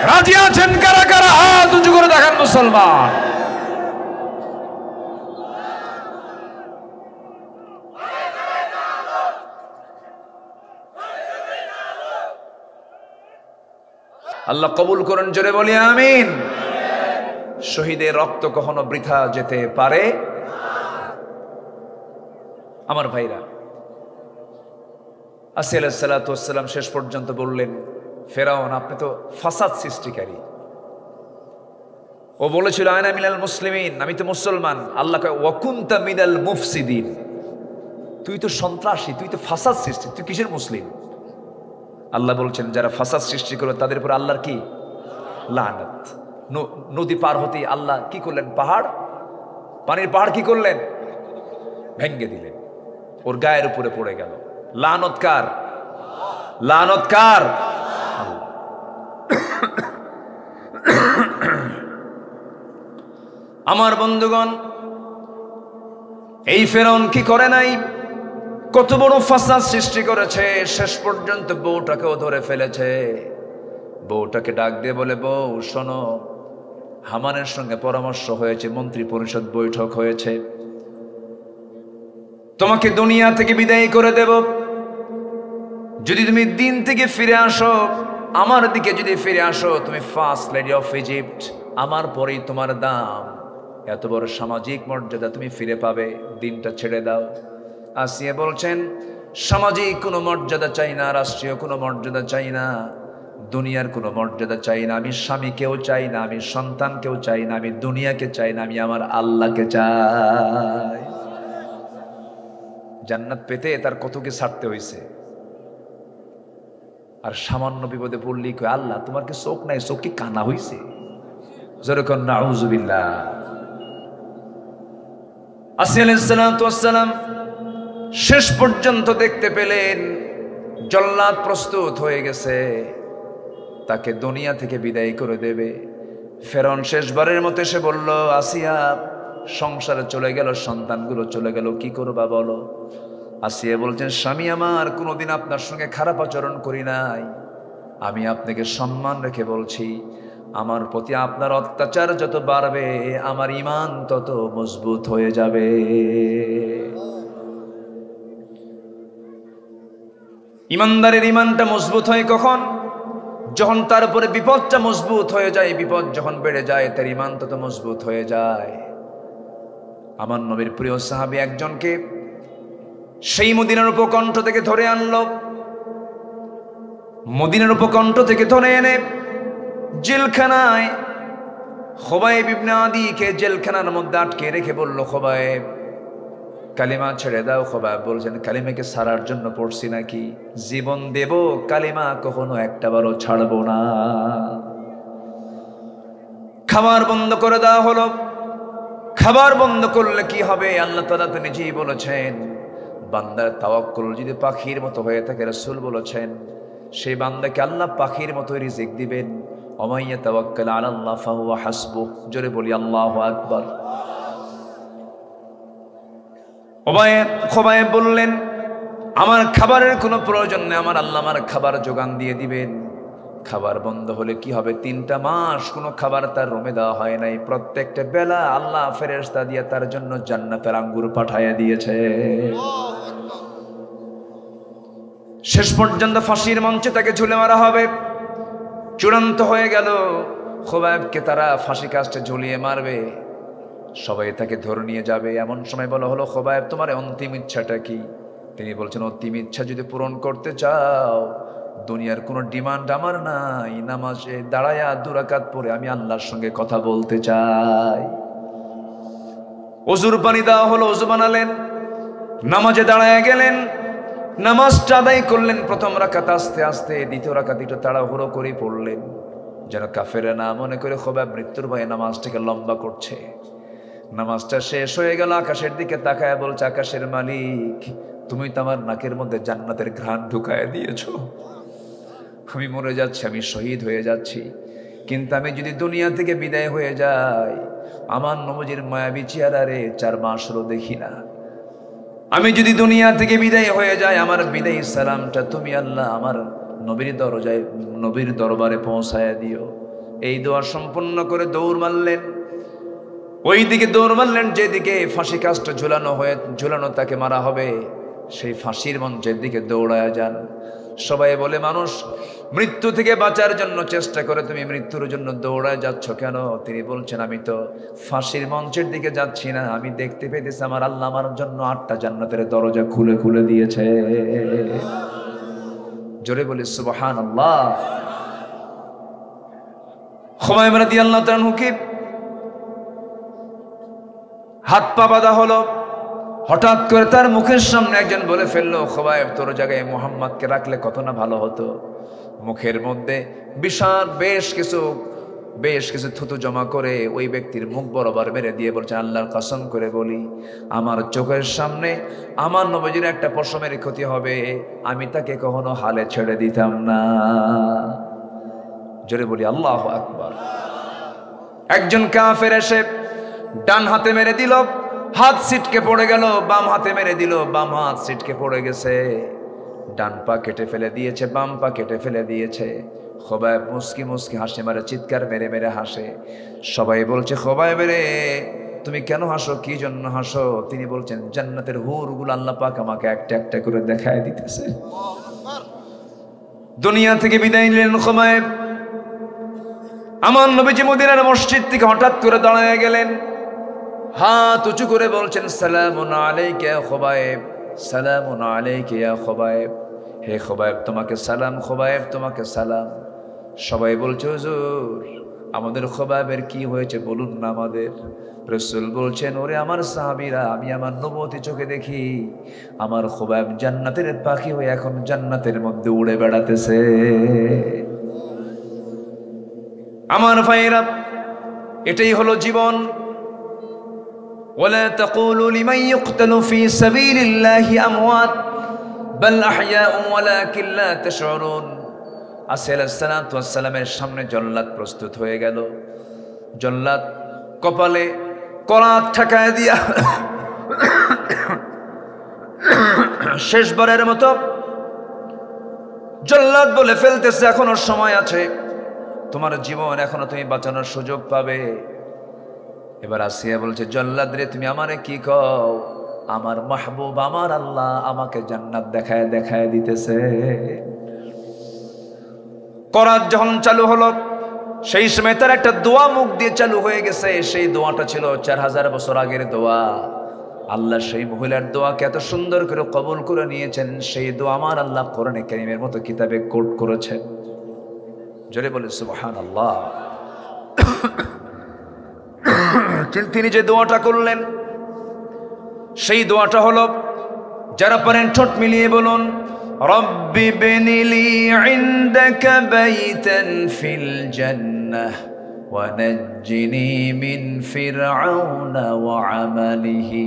রাজি আছেন কারা কারা? হাত উঁচু করে দেখান মুসলমান। আল্লাহ কবুল করেন, জোরে বলি আমিন। শহীদের রক্ত কখনো বৃথা যেতে পারে। আমার ভাইরা, আসিয়া আলাইহিস সালাতু ওয়াস সালাম শেষ পর্যন্ত বললেন, ফেরাউন আপনি তো ফাসাদ সৃষ্টিকারী। ও বলেছিল, আনা মিনাল মুসলিমিন, আমি তো মুসলমান। আল্লাহ কয়, ওয়া কুনতা মিনাল মুফসিদিন, তুই তো সন্ত্রাসী, তুই তো ফাসাদ সৃষ্টি, তুই কিসের মুসলিম? আল্লাহ বলছেন, যারা ফাসাদ সৃষ্টি করলো তাদের উপর আল্লাহর কি লানত। নদী পার হতে আল্লাহ কি করলেন? পাহাড়, পানির পাহাড় কি করলেন? ভেঙ্গে দিলেন, ওর গায়ের উপরে পড়ে গেল। লানত কার? লানত কার? আমার বন্ধুগণ, এই ফেরাউন কি করে নাই? কত বড় ফাসাদ সৃষ্টি করেছে। শেষ পর্যন্ত বউটাকেও ধরে ফেলেছে। বউটাকে ডাক দিয়ে বলে, বউ শোনো, হামানের সঙ্গে পরামর্শ হয়েছে, মন্ত্রী পরিষদ বৈঠক হয়েছে, তোমাকে দুনিয়া থেকে বিদায় করে দেব যদি তুমি দিন থেকে ফিরে আসো, আমার দিকে যদি ফিরে আসো, তুমি ফার্স্ট লেডি অফ ইজিপ্ট, আমার পরেই তোমার দাম। এত বড় সামাজিক মর্যাদা তুমি ফিরে পাবে, দিনটা ছেড়ে দাও। আসিয়া বলছেন, সামাজিক কোনো মর্যাদা চাই না, রাষ্ট্রীয় কোনো মর্যাদা চাই না, দুনিয়ার কোনো মর্যাদা চাই না, আমি স্বামীকেও চাই না, আমি সন্তানকেও চাই না, আমি দুনিয়াকে চাই না, আমি আমার আল্লাহকে চাই। জান্নাত পেতে তার কত কি ছাড়তে হয়েছে। আর সামান্য বিপদে পড়লি কই আল্লাহ তোমার কি চোখ নাই, চোখ কি কানা হইছে? যেরকম নাউজুবিল্লাহ। আসি আলাইহিস সালাম শেষ পর্যন্ত দেখতে পেলেন জল্লাদ প্রস্তুত হয়ে গেছে, তাকে দুনিয়া থেকে বিদায় করে দেবে। ফেরন শেষবারের মতো এসে বলল, আসিয়া সংসারে চলে গেল, সন্তানগুলো চলে গেল, কি করবা বলো? আসিয়া বলছেন, স্বামী আমার কোনোদিন আপনার সঙ্গে খারাপ আচরণ করি নাই, আমি আপনাকে সম্মান রেখে বলছি, আমার প্রতি আপনার অত্যাচার যত বাড়বে আমার ঈমান তত মজবুত হয়ে যাবে। ঈমানদারের ঈমানটা মজবুত হয় কখন? যখন তার উপরে বিপদটা মজবুত হয়ে যায়, বিপদ যখন বেড়ে যায় তার ঈমান তত মজবুত হয়ে যায়। আমার নবীর প্রিয় সাহাবী একজনকে সেই মদিনার উপকণ্ঠ থেকে ধরে আনলো, মদিনার উপকণ্ঠ থেকে ধরে এনে জেলখানায় খুবাইব ইবনে আদিকে জেলখানার মধ্যে আটকে রেখে বলল, খুবাইব কালিমা ছেড়ে দাও। খুবাইব বলছেন, কালিমাকে ছাড়ার জন্য পড়ছি নাকি, জীবন দেব কালিমা কখনো একটাবারও ছাড়বো না। খাবার বন্ধ করে দেওয়া হলো। খাবার বন্ধ করলে কি হবে? আল্লাহ তাআলা তো নিজেই বলেছেন, বান্দার তাওয়াক্কুল যদি পাখির মতো হয়ে থাকে, রাসূল বলেছেন সেই বান্দাকে আল্লাহ পাখির মতো রিজিক দিবেন। ওমাইয়া তাওয়াক্কাল আলাল্লাহ ফাহুয়া হাসবুহ। জোরে বলি আল্লাহু আকবার। খুবাইব বললেন, আমার খাবারের কোনো প্রয়োজন নেই, আমার আল্লাহ আমার খাবার যোগান দিয়ে দিবেন। খাবার বন্ধ হলে কি হবে? 3টা মাস কোনো খাবার তার রুমে দেওয়া হয় নাই। প্রত্যেকটা বেলা আল্লাহ ফেরেশতা দিয়ে তার জন্য জান্নাতের আঙ্গুর পাঠাইয়া দিয়েছে। শেষ পর্যন্ত ফাঁসির মঞ্চে তাকে ঝুলে মারা হবে। চূড়ান্ত হয়ে গেল, খুবাইবকে তারা ফাঁসি কাস্টে ঝুলিয়ে মারবে, সবাই তাকে ধরে নিয়ে যাবে। এমন সময় বলা হলো, খুবাইব তোমার অন্তিম ইচ্ছাটা কি? তিনি বলছেন, অন্তিম ইচ্ছা যদি পূরণ করতে চাও, দুনিয়ার কোনো ডিমান্ড আমার নাই, নামাজে দাঁড়ায়া 2 রাকাত পড়ে আমি আল্লাহর সঙ্গে কথা বলতে চাই। ওযুর পানি দেওয়া হলো, ওযু বানালেন, নামাজে দাঁড়ায়া গেলেন, নামাজটা আদায় করলেন। প্রথম রাকাত আস্তে আস্তে, দ্বিতীয় রাকাত একটু তাড়াহুড়ো করে পড়লেন, যেন কাফেরে না মনে করে খুবাইব মৃত্যুর ভয়ে নামাজটাকে লম্বা করছে। নামাজটা শেষ হয়ে গেল, আকাশের দিকে তাকায় বলছে, আকাশের মালিক তুমি তো আমার নাকের মধ্যে জান্নাতের ঘ্রাণ ঢুকায় দিয়েছো। আমি মরে যাচ্ছি, আমি শহীদ হয়ে যাচ্ছি, কিন্তু আমি যদি দুনিয়া থেকে বিদায় হয়ে যাই, আমার নবীর মায়াবী চেহারারে 4 মাসও দেখি না। আমি যদি দুনিয়া থেকে বিদায় হয়ে যাই, আমার বিদায়ী সালামটা তুমি আল্লাহ আমার নবীর দরবারে পৌঁছায়া দিও। এই দোয়া সম্পন্ন করে দৌড় মারলেন। ওই দিকে দৌড় মারলেন যেদিকে ফাঁসি কাস্ট ঝুলানো তাকে মারা হবে, সেই ফাঁসির মঞ্চের দিকে দৌড়ায়া যান। সবাই বলে, মানুষ মৃত্যু থেকে বাঁচার জন্য চেষ্টা করে, তুমি মৃত্যুর জন্য দৌড়ায় যাচ্ছ কেন? তিনি বলছেন, আমি তো ফাঁসির মঞ্চের দিকে যাচ্ছি না, আমি দেখতে পেতেছি আমার আল্লাহ আমার জন্য 8টা জান্নাতের দরজা খুলে খুলে দিয়েছে। জোরে বলি সুবহানাল্লাহ। খুবাইব রাদিয়াল্লাহু তাআলা হুকে হাত পা বাঁধা হলো। হঠাৎ করে তার মুখের সামনে একজন বলে ফেললো, খুবাইব তোর জায়গায় মুহাম্মদকে রাখলে কত না ভালো হতো। মুখের মধ্যে বিশাল বেশ কিছু থুতু জমা করে ওই ব্যক্তির মুখ বরাবর মেরে দিয়ে বলছে, আল্লাহর কসম করে বলি, আমার চোখের সামনে আমার নবীজির একটা পশমের ক্ষতি হবে, আমি তাকে কখনো হালে ছেড়ে দিতাম না। জোরে বলি আল্লাহু আকবার। একজন কাফের এসে ডান হাতে মেরে দিল, হাত ছিটকে পড়ে গেল, বাম হাতে মেরে দিল, বাম হাত ছিটকে পড়ে গেছে। ডান পা কেটে ফেলে দিয়েছে, বাম পা কেটে ফেলে দিয়েছে। খুবাইব মুস্কি মুস্কি হাসে মারে, চিৎকার মেরে মেরে হাসে। সবাই বলছে, খুবাইব রে তুমি কেন হাসো, কি জন্য হাসো? তিনি বলছেন, জান্নাতের হুরগুলো আল্লাহ পাক আমাকে একটা একটা করে দেখায় দিতেছে। দুনিয়া থেকে বিদায় নিলেন খুবাইব। আমার নবীজি মদিনার মসজিদ থেকে হঠাৎ করে দাঁড়ায় গেলেন, হাত উঁচু করে বলছেন, সালামুন আলাইকা ইয়া খুবাইব, সালামুন আলাইকা ইয়া খুবাইব। হে খুবাইব তোমাকে সালাম, খুবাইব তোমাকে সালাম। সবাই বলছে হুজুর আমাদের খোবাবের কি হয়েছে বলুন না আমাদের। রাসূল বলছেন ওরে আমার সাহাবীরা, আমি আমার নবুয়তি চোখে দেখি আমার খোবাব জান্নাতের পাখি হয়ে এখন জান্নাতের মধ্যে উড়ে বেড়াতেছে। আমার ভাইরা, এটাই হলো জীবন। ওয়ালা তাকুলু লিমান ইউকতালু ফি সাবিলিল্লাহি আমওয়াত বাল আহইয়াউ ওয়ালাকিন লা তাশউরুন। আসিয়া আলাইহিস সালাতু ওয়াস সালামের সামনে জল্লাদ প্রস্তুত হয়ে গেল। জল্লাদ কপালে করাত ঠেকায় দিয়া শেষবারের মতো জল্লাদ বলে ফেলতেছে এখনো সময় আছে, তোমার জীবন এখনো তুমি বাঁচানোর সুযোগ পাবে। এবার আসিয়া বলছে জল্লাদ রে তুমি আমারে কি কও? আমার মাহবুব আমার আল্লাহ আমাকে জান্নাত দেখায় দেখায় দিতেছে। করাত যখন চালু হলো সেই সময় তার একটা দোয়া মুখ দিয়ে চালু হয়ে গেছে। সেই দোয়াটা ছিল 4000 বছর আগের দোয়া। আল্লাহ সেই মহিলার দোয়াকে এত সুন্দর করে কবুল করে নিয়েছেন, সেই দোয়া আমার আল্লাহ কোরআনে কারীমের মতো কিতাবে কোট করেছেন। জোরে বলে সুবহানাল্লাহ। তিনি যে দোয়াটা করলেন সেই দোয়াটা হলো, যারা পারেন ঠোঁট মিলিয়ে বলুন, রব্বি বিনিলি ইনদাকা বাইতান ফিল জান্নাহ ওয়া নাজ্জিনি মিন ফিরআউনা ওয়া আমালিহি।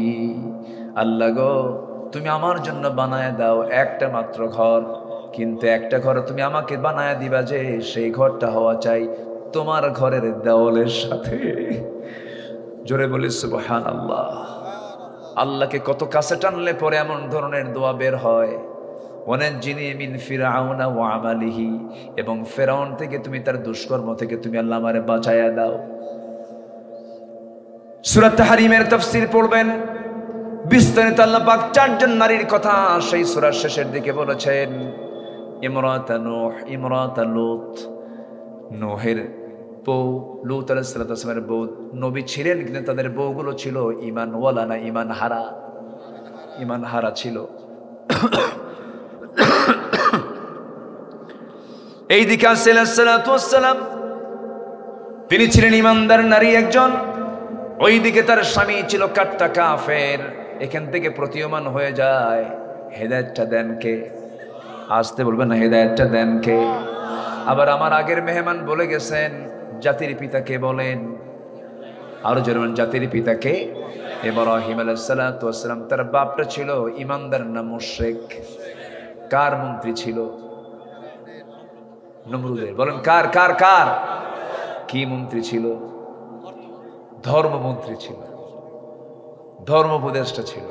আল্লাহ গো তুমি আমার জন্য বানায় দাও একটা মাত্র ঘর, কিন্তু একটা ঘর তুমি আমাকে বানায় দিবা যে সেই ঘরটা হওয়া চাই তোমার ঘরের দেওয়ালের সাথে। জোরে বলি সুবহানাল্লাহ। আল্লাহকে কত কাছে টানলে পরে এমন ধরনের দোয়া বের হয়। ওয়ানাজ্জিনি মিন ফিরআউনা ওয়া আমালিহি, এবং ফেরাউন থেকে তুমি তার দুষ্কর্ম থেকে তুমি আল্লাহ আমারে বাঁচায়া দাও। সূরা তাহরিমের তাফসীর পড়বেন, বিস্তারিত আল্লাহ পাক 4 জন নারীর কথা সেই সূরার শেষের দিকে বলেছেন। ইমরাত নূহ, ইমরাত লূত, নূহের বউ, লূত আলাইহিস সালামের বউ নবী ছিলেন, কিন্তু তাদের বউগুলো ছিল ঈমানওয়ালা না ঈমান হারা, ঈমান হারা ছিল। এইদিকে আলাইহিস সালাম তিনি ছিলেন ঈমানদার নারী একজন, ওইদিকে তার স্বামী ছিল কাট্টা কাফের। এখান থেকে প্রতীয়মান হয়ে যায় হেদায়েতটা দেন কে? আসতে বলবেন না, হেদায়েতটা দেন কে? আবার আমার আগের মেহমান বলে গেছেন জাতির পিতাকে বলেন, আরো জোরে জাতির পিতাকে। ইব্রাহিম আলাইহিস সালাম তার বাপটা ছিল ঈমানদার না মুশরিক? কার মন্ত্রী ছিল? নমরুদের। বলেন কার কার কার? কি মন্ত্রী ছিল? ধর্মমন্ত্রী ছিল, ধর্ম উপদেষ্টা ছিল।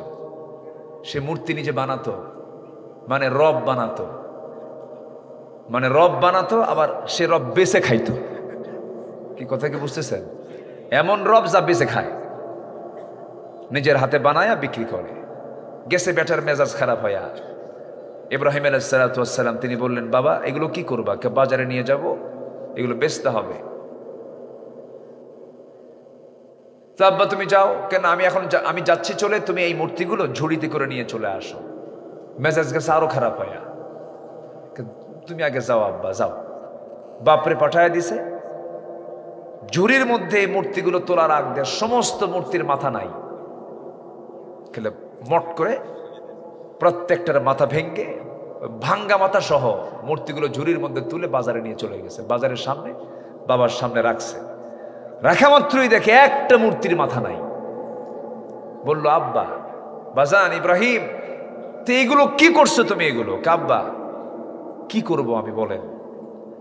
সে মূর্তি নিজে বানাতো, মানে রব বানাতো, মানে রব বানাতো, আবার সে রব বেচে খাইতো। কি কথা কি বুঝতেছেন? এমন রব যা বেচে খায়, নিজের হাতে বানায়া বিক্রি করে। গেছে বেটার মেজাজ খারাপ হইয়া। ইব্রাহিম আলাইহিস সালাম তিনি বললেন বাবা এগুলো কি করবা? বাজারে নিয়ে যাব, এগুলো বেচতে হবে। আব্বা তুমি যাও। কেন? আমি যাচ্ছি চলে, তুমি এই মূর্তিগুলো ঝুড়িতে করে নিয়ে চলে আসো। মেজাজ গেছে আরো খারাপ হইয়া। তুমি আগে যাও আব্বা, যাও। বাপরে পাঠায় দিছে। ঝুড়ির মধ্যে এই মূর্তিগুলো তোলার আগ দেয়, সমস্ত মূর্তির মাথা নাই, খেলে মট করে প্রত্যেকটার মাথা ভেঙ্গে ভাঙ্গা মাথা সহ মূর্তিগুলো ঝুড়ির মধ্যে তুলে বাজারে নিয়ে চলে গেছে। বাজারের সামনে বাবার সামনে রাখছে। রাখা মাত্রই দেখে একটা মূর্তির মাথা নাই। বলল আব্বা, বাজান ইব্রাহিম, তো এগুলো কি করছো তুমি? এগুলো আব্বা কি করব আমি বলেন?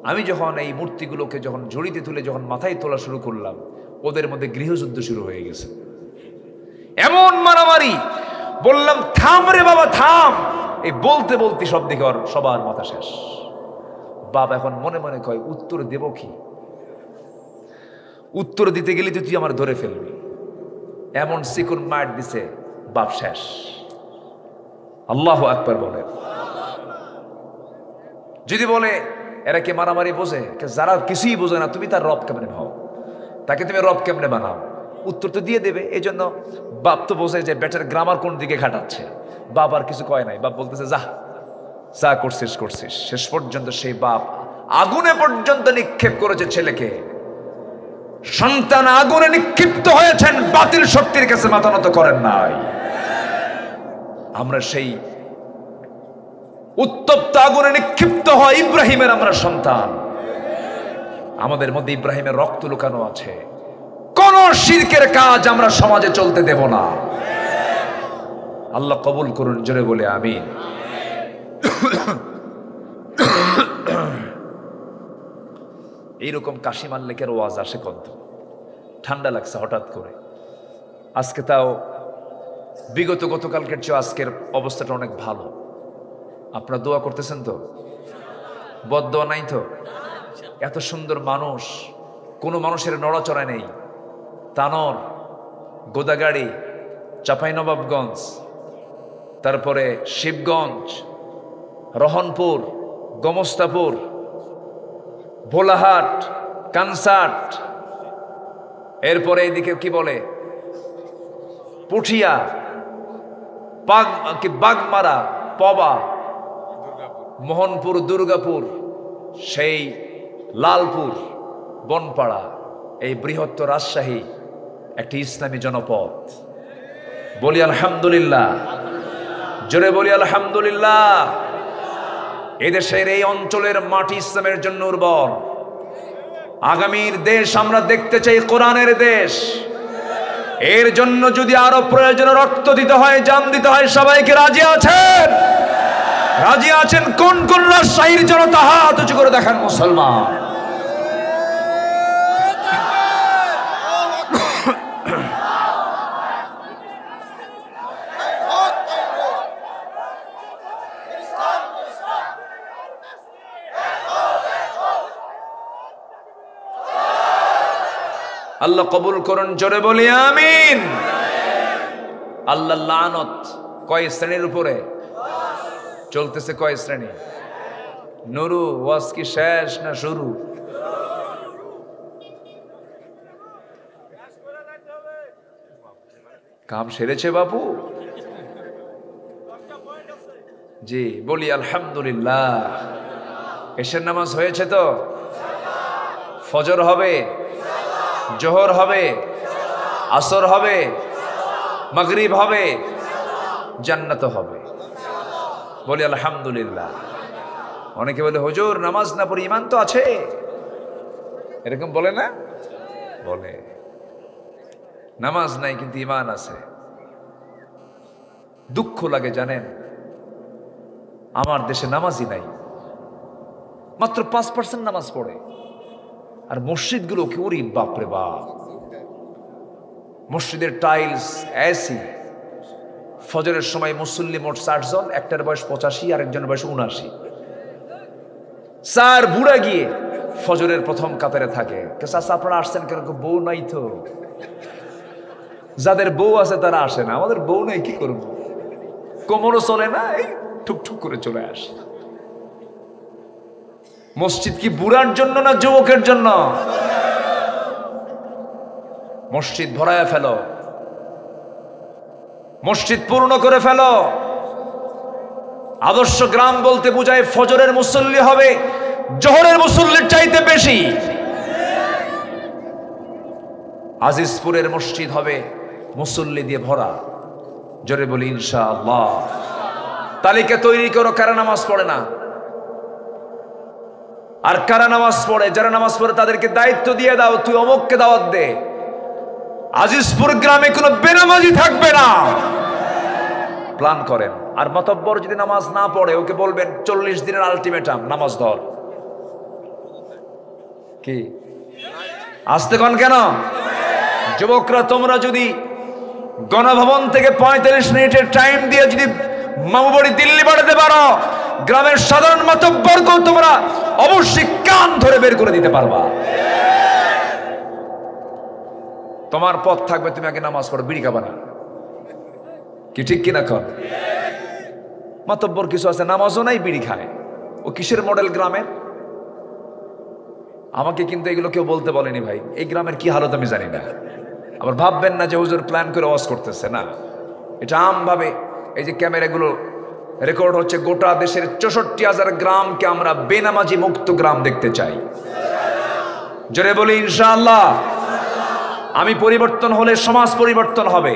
আমি যখন এই মূর্তিগুলোকে যখন ঝুড়িতে তুলে যখন মাথায় তোলা শুরু করলাম, ওদের মধ্যে গৃহযুদ্ধ শুরু হয়ে গেছে। এমন মারামারি, বললাম থাম রে বাবা থাম। এই বলতে বলতে সব দিকে সবার মাথা শেষ। বাবা এখন মনে মনে কয় উত্তর দেব কি? উত্তর দিতে গেলে তুই আমার ধরে ফেলবি। এমন সিকুন মার দিছে, বাপ শেষ। আল্লাহু আকবার বলে। যদি বলে এরা কে মারামারি বোঝে? যারা কিছুই বোঝে না, তুমি তার রব কেমনে হও? তাকে তুমি রব কেমনে বানাও? উত্তর তো দিয়ে দেবে। এই জন্য বাপ তো বোঝে যে বেটার গ্রামার কোন দিকে খাটাচ্ছে। বাপ আর কিছু কয় নাই। বাপ বলতেছে যা যা করছিস করছিস। শেষ পর্যন্ত সেই বাপ আগুনে পর্যন্ত নিক্ষেপ করেছে ছেলেকে। সন্তান আগুনে নিক্ষিপ্ত হয়েছেন, বাতিল শক্তির কাছে মাথা নত করেন নাই। আমরা সেই উত্তপ্ত আগুনে নিক্ষিপ্ত হয় ইব্রাহিমের আমরা সন্তান। আমাদের মধ্যে ইব্রাহিমের রক্ত লুকানো আছে। কোন শিরকের কাজ আমরা সমাজে চলতে দেব না। আল্লাহ কবুল করুন, জোরে বলে আমিন। এইরকম কাশি মাল্লিকের ওয়াজ আসে কত, ঠান্ডা লাগছে হঠাৎ করে। আজকে তাও গতকালকের চেয়ে আজকের অবস্থাটা অনেক ভালো। আপনারা দোয়া করতেছেন তো? বদদোয়া নাই তো? এত সুন্দর মানুষ, কোনো মানুষের নড়াচড়া নেই। তানোর, গোদাগাড়ি, চাঁপাইনবাবগঞ্জ, তারপরে শিবগঞ্জ, রহনপুর, গোমস্তাপুর, ভোলাহাট, কানসাট, এরপরে এদিকে কি বলে পুঠিয়া, বাগমারা, পবা, মোহনপুর, দুর্গাপুর, সেই লালপুর, বনপাড়া, এই বৃহত্তর রাজশাহী একটি ইসলামী জনপদ। বলি আলহামদুলিল্লাহ, জোরে বলি আলহামদুলিল্লাহ। এদেশের এই অঞ্চলের মাটি ইসলামের জন্য উর্বর। আগামীর দেশ আমরা দেখতে চাই কোরআনের দেশ। এর জন্য যদি আরো প্রয়োজনে রক্ত দিতে হয়, জান দিতে হয়, সবাইকে রাজি আছেন? রাজি আছেন? কোন কোন রাজশাহীর জনতা হাত উঁচু করে দেখান মুসলমান। আল্লাহ কবুল করুন, জোরে বলি আমিন। আল্লাহ লানত কয় শ্রেণীর উপরে চলতেছে? কয় শ্রেণী? নুরু, ওয়াজ কি শেষ না শুরু? কাম সেরেছে বাপু? জি, বলি আলহামদুলিল্লাহ। এশার নামাজ হয়েছে তো? ফজর হবে, জোহর হবে, আসর হবে, মাগরিব হবে, জান্নাত হবে। বলি আলহামদুলিল্লাহ। অনেকে বলে হুজুর নামাজ না পড়ে ঈমান তো আছে, এরকম বলে না? বলে নামাজ নাই কিন্তু ঈমান আছে। দুঃখ লাগে জানেন, আমার দেশে নামাজই নাই। মাত্র 5% নামাজ পড়ে। আর মসজিদগুলো কি ওরে বাপরে বাপ, মসজিদের টাইলস, এসি। ফজরের সময় মুসল্লি মোট 60 জন, একটার বয়স 85, আরেকজনের বয়স 79। 4 বুড়া গিয়ে ফজরের প্রথম কাতারে থাকে। চাচা আপনারা আসছেন কেন? বউ নাই তো। যাদের বউ আছে তারা আসে না, আমাদের বউ নাই, কি করব? কোমরও চলে না, এই ঠুকঠুক করে চলে আসে। মসজিদ কি বুড়ার জন্য না যুবকের জন্য? মসজিদ ভরায় ফেলো, মসজিদ পূর্ণ করে ফেলো। আদর্শ গ্রাম বলতে বোঝায় ফজরের মুসল্লি হবে জোহরের মুসল্লির চাইতে বেশি। আজিজপুরের মসজিদ হবে মুসল্লি দিয়ে ভরা। জোরে বলি ইনশাআল্লাহ। তালিকা তৈরি করো কারা নামাজ পড়ে না আর কারা নামাজ পড়ে। যারা নামাজ পড়ে তাদেরকে দায়িত্ব দিয়ে দাও, তুই অমুককে দাওয়াত দে। আজিজপুর গ্রামে কোনো বেনামাজি থাকবে না, প্ল্যান করেন। আর মাতব্বর যদি নামাজ না পড়ে ওকে বলবেন 40 দিনের আলটিমেটাম, নামাজ ধর। কি আসতে কন কেন? যুবকরা তোমরা যদি গণভবন থেকে 45 মিনিটের টাইম দিয়ে যদি মামুবাড়ি দিল্লি বাড়াতে পারো, গ্রামের সাধারণ মাতব্বরকেও তোমরা অবশ্যই কান ধরে বের করে দিতে পারবা। তোমার পথ থাকবে, তুমি আগে নামাজ পড়ো, বিড়ি খাবা না। কি ঠিক কিনা কর? মাতব্বর কিছু আছে নামাজও নাই, বিড়ি খায়। ও কিসের মডেল গ্রামের? আমাকে কিন্তু এগুলো কেউ বলতে বলেনি ভাই। এই গ্রামের কি হালত আমি জানি না। আবার ভাববেন না যে হুজুর প্ল্যান করে ওয়াজ করতেছে, না। এটা আমভাবে এই যে ক্যামেরাগুলো রেকর্ড হচ্ছে গোটা দেশের 64,000 গ্রামকে আমরা বেনামাজি মুক্ত গ্রাম দেখতে চাই। জোরে বলি ইনশাআল্লাহ। আমি পরিবর্তন হলে সমাজ পরিবর্তন হবে,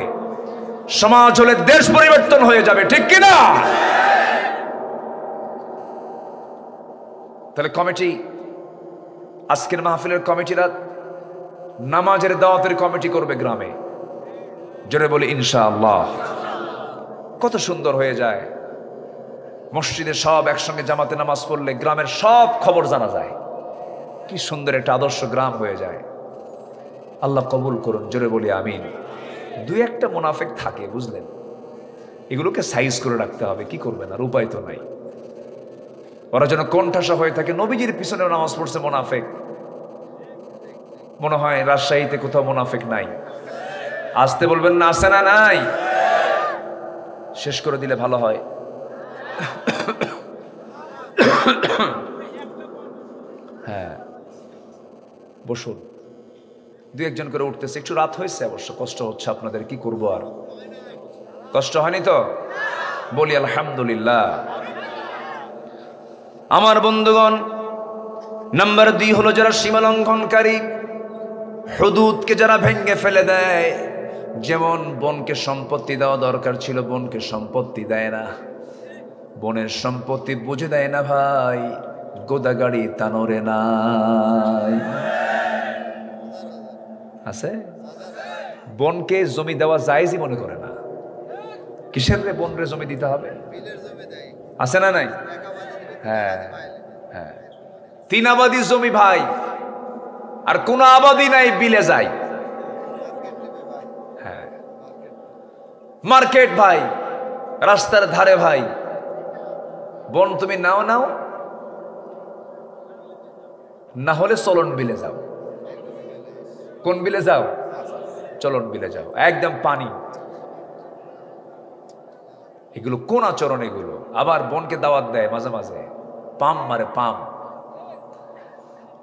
সমাজ হলে দেশ পরিবর্তন হয়ে যাবে, ঠিক কিনা? তাহলে কমিটি, আজকের মাহফিলের কমিটিরা নামাজের দাওয়াতের কমিটি করবে গ্রামে। জোরে বলি ইনশাআল্লাহ। কত সুন্দর হয়ে যায়, মসজিদে সব একসঙ্গে জামাতে নামাজ পড়লে গ্রামের সব খবর জানা যায়। কি সুন্দর একটা আদর্শ গ্রাম হয়ে যায়। আল্লাহ কবুল করুন, জোরে বলি আমিন। দুই একটা মুনাফিক থাকে, বুঝলেন, এগুলোকে সাইজ করে রাখতে হবে, কি করবেন আর, উপায় তো নাই। ওরা যেন কোণঠাসা হয়ে থাকে। নবীজির পিছনে নামাজ পড়ছে মুনাফিক, মনে হয় রাজশাহীতে কোথাও মুনাফিক নাই। আসতে বলবেন না, আছে না নাই? শেষ করে দিলে ভালো হয়। হ্যাঁ, বসুন। দুই একজন করে উঠতেছে, একটু রাত হয়েছে অবশ্য, কষ্ট হচ্ছে আপনাদের, কি করবো আর, কষ্ট হয়নি তো? বলি আলহামদুলিল্লাহ। আমার বন্ধুগণ, নাম্বার 2 হলো যারা সীমা লঙ্ঘনকারী, হুদুদকে যারা ভেঙে ফেলে দেয়। যেমন বোনকে সম্পত্তি দেওয়া দরকার ছিল, বোনকে সম্পত্তি দেয় না, বোনের সম্পত্তি বুঝে দেয় না ভাই, গোদাগাড়ি তানোরে নাই আছে। বোনকে জমি দেওয়া জায়েজই মনে করে না। কিসের রে বোন রে জমি দিতে হবে? আছে না নাই? হ্যাঁ হ্যাঁ, 3 আবাদি জমি ভাই, আর কোন আবাদি নাই, বিলে যায়। হ্যাঁ, মার্কেট ভাই, রাস্তার ধারে ভাই, বোন তুমি নাও নাও, না হলে চলন বিলে যাও। কোন বিলে যাও? চলন বিলে যাও, একদম পানি। এগুলো কোন আচরণ এগুলো? আবার বোনকে দাওয়াত দেয় মাঝে মাঝে, পাম মারে,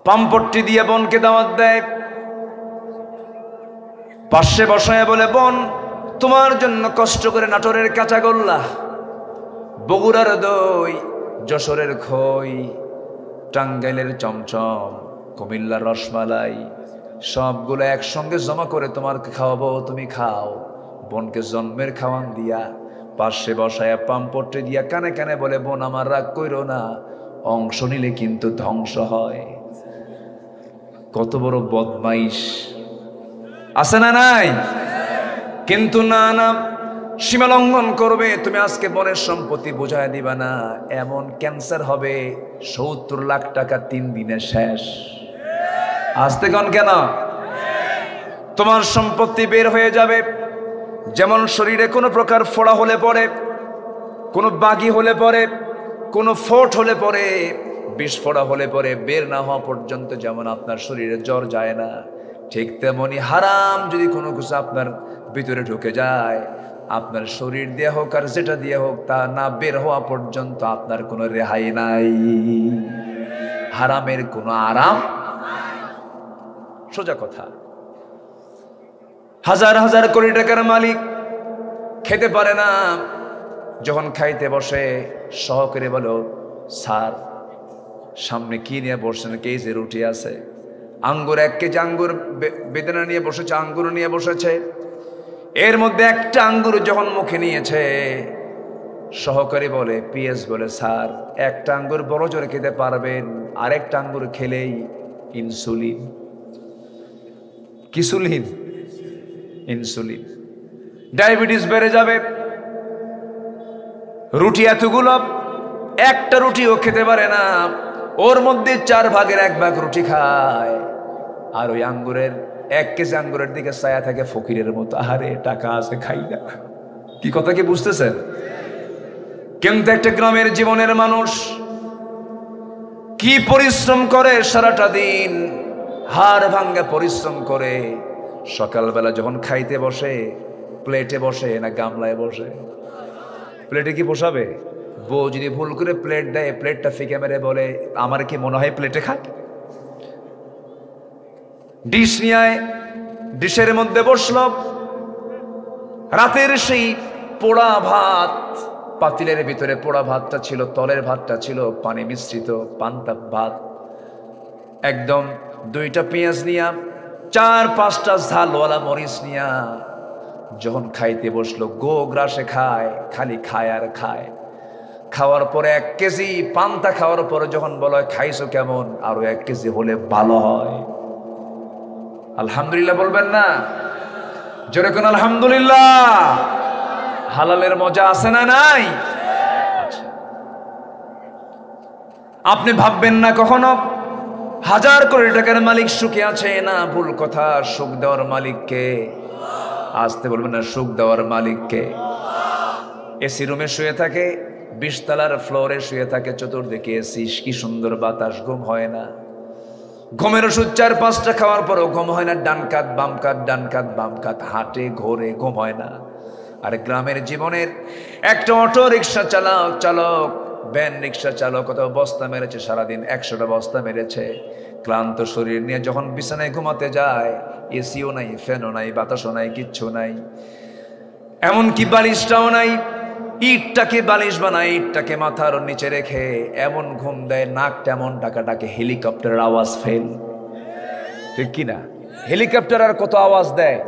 পাম্পট্টি দিয়ে বোনকে দাওয়াত দেয়, পাশে বসায় বলে, বোন তোমার জন্য কষ্ট করে নাটোরের কাঁচাগোল্লা, বগুড়ার দই, যশোরের খই, টাঙ্গাইলের চমচম, কুমিল্লার রসমালাই, সবগুলো একসঙ্গে জমা করে তোমাকে খাওয়াবো, তুমি খাও। বোনকে জন্মের খাওয়ান দিয়া পাশে বসায় পাম্পট্টি দিয়া কানে কানে বলে, বোন আমার রাগ কইরো না, অংশ নিলে কিন্তু ধ্বংস হয়। কত বড় বদমাইশ, আছে না নাই? কিন্তু না না, সীমা লঙ্ঘন করবে। তুমি আজকে বোনের সম্পত্তি বুঝায় দিবা না, এমন ক্যান্সার হবে 70 লাখ টাকা 3 দিনে শেষ। আসতে কন কেন? তোমার সম্পত্তি বের হয়ে যাবে। যেমন শরীরে কোনো প্রকার ফোড়া হলে পরে, কোনো বাগি হলে পরে, কোনো ফোট হলে পরে, বিস্ফোরা হলে পরে, বের না হওয়া পর্যন্ত যেমন আপনার শরীরে জ্বর যায় না, ঠিক তেমনি হারাম যদি কোনো কিছু আপনার ভিতরে ঢুকে যায়, আপনার শরীর দিয়ে হোক আর যেটা দিয়ে হোক, তা না বের হওয়া পর্যন্ত আপনার কোনো রেহাই নাই। হারামের কোনো আরাম, সোজা কথা। হাজার হাজার কোটি টাকার মালিক খেতে পারে না, যখন খাইতে বসে সহকারে বলো, স্যার সামনে কি নিয়ে বসছেন? কেজি রুটি আছে, আঙ্গুর 1 কেজি আঙ্গুর বেদনা নিয়ে বসেছে, আঙ্গুর নিয়ে বসেছে। এর মধ্যে একটা আঙ্গুর যখন মুখে নিয়েছে, সহকারী বলে, পিএস বলে, স্যার একটা আঙ্গুর বড় জোরে খেতে পারবেন, আরেকটা আঙ্গুর খেলেই ইনসুলিন। কিসুলিন? ইনসুলিন। ডায়াবেটিস বেড়ে যাবে। রুটি এতগুলো, একটা রুটিও খেতে পারে না, ওর মধ্যে 4 ভাগের 1 ভাগ রুটি খায়, আর ওই আঙ্গুরের 1 কেজি আঙ্গুরের দিকে ছায়া থাকে ফকিরের মতো। আরে টাকা আছে, খাই না। কি কথা কি বুঝতেছেন? কিন্তু একটা গ্রামের জীবনের মানুষ কি পরিশ্রম করে সারাটা দিন, হাড় ভাঙ্গা পরিশ্রম করে, সকালবেলা যখন খাইতে বসে, প্লেটে বসে না গামলায় বসে? প্লেটে কি বসাবে? বউ যদি ভুল করে প্লেট দেয়, প্লেটটা ফিকে মেরে বলে, আমার কি মনে হয় প্লেটে খায়? ডিশ নিয়ে ডিশের মধ্যে বসল, রাতের সেই পোড়া ভাত পাতিলের ভিতরে পোড়া ভাতটা ছিল, তলের ভাতটা ছিল পানি মিশ্রিত পান্তা ভাত, একদম 2টা পেঁয়াজ নিয়া 4-5টা ঝালওয়ালা মরিচ নিয়া যখন খাইতে বসলো, গ্রাসে খায়, খালি খায় আর খায়। খাওয়ার পরে 1 কেজি পান্তা খাওয়ার পরে যখন বলা হয় খাইছো কেমন, আরো 1 কেজি হলে ভালো হয়। আলহামদুলিল্লাহ বলবেন না? জোরে কোন আলহামদুলিল্লাহ। হালালের মজা আছে না নাই? আপনি ভাববেন না কখনো 1000 কোটি টাকার মালিক সুখে আছে, না, ভুল কথা। সুখ দেওয়ার মালিককে, আসতে বলবেন না, সুখ দেওয়ার মালিককে। এসি রুমে শুয়ে থাকে, 20 তলার ফ্লোরে শুয়ে থাকে, চতুর্দিকে এসি, কি সুন্দর বাতাস, ঘুম হয় না। ঘুমের ওষুধ 4-5টা খাওয়ার পরও ঘুম হয় না, ডান কাত বাম কাত, ডান কাত বাম কাত, হাঁটে ঘোরে, ঘুম হয় না। আর গ্রামের জীবনের একটা অটো রিক্সা চালক, ভ্যান রিক্সা চালক, কোথাও বস্তা মেরেছে সারাদিন, 100টা বস্তা মেরেছে, ক্লান্ত শরীর নিয়ে যখন বিছানায় ঘুমাতে যায়, এসিও নাই, ফ্যানও নাই, বাতাসও নাই, কিচ্ছু নাই, এমনকি বালিশটাও নাই। ইটটাকে বালিশ বানায়, ইটটাকে মাথার নিচে রেখে এমন ঘুম দেয়, নাকটা এমন ডাকে হেলিকপ্টারের আওয়াজ ফেল, ঠিক কিনা? হেলিকপ্টার আর কত আওয়াজ দেয়,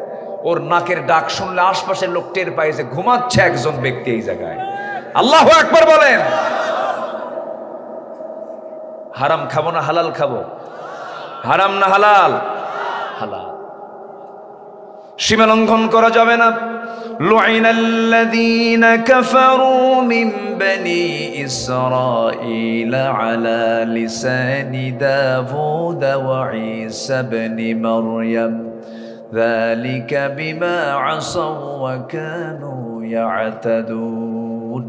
ওর নাকের ডাক শুনলে আশপাশের লোক টের পায় যে ঘুমাচ্ছে একজন ব্যক্তি এই জায়গায়। আল্লাহু আকবার বলেন। হারাম খাবো না হালাল খাবো? হারাম না হালাল? হালাল। সীমা লঙ্ঘন করা যাবে না। লুইনাল্লাযীনা কাফারু মিন বনি ইসরাঈল আলা লিসানি দাউদ ওয়া ঈসা ইবনে মারইয়াম যালিকা বিমা আসাউ ওয়া কানু ইয়াতাদুন।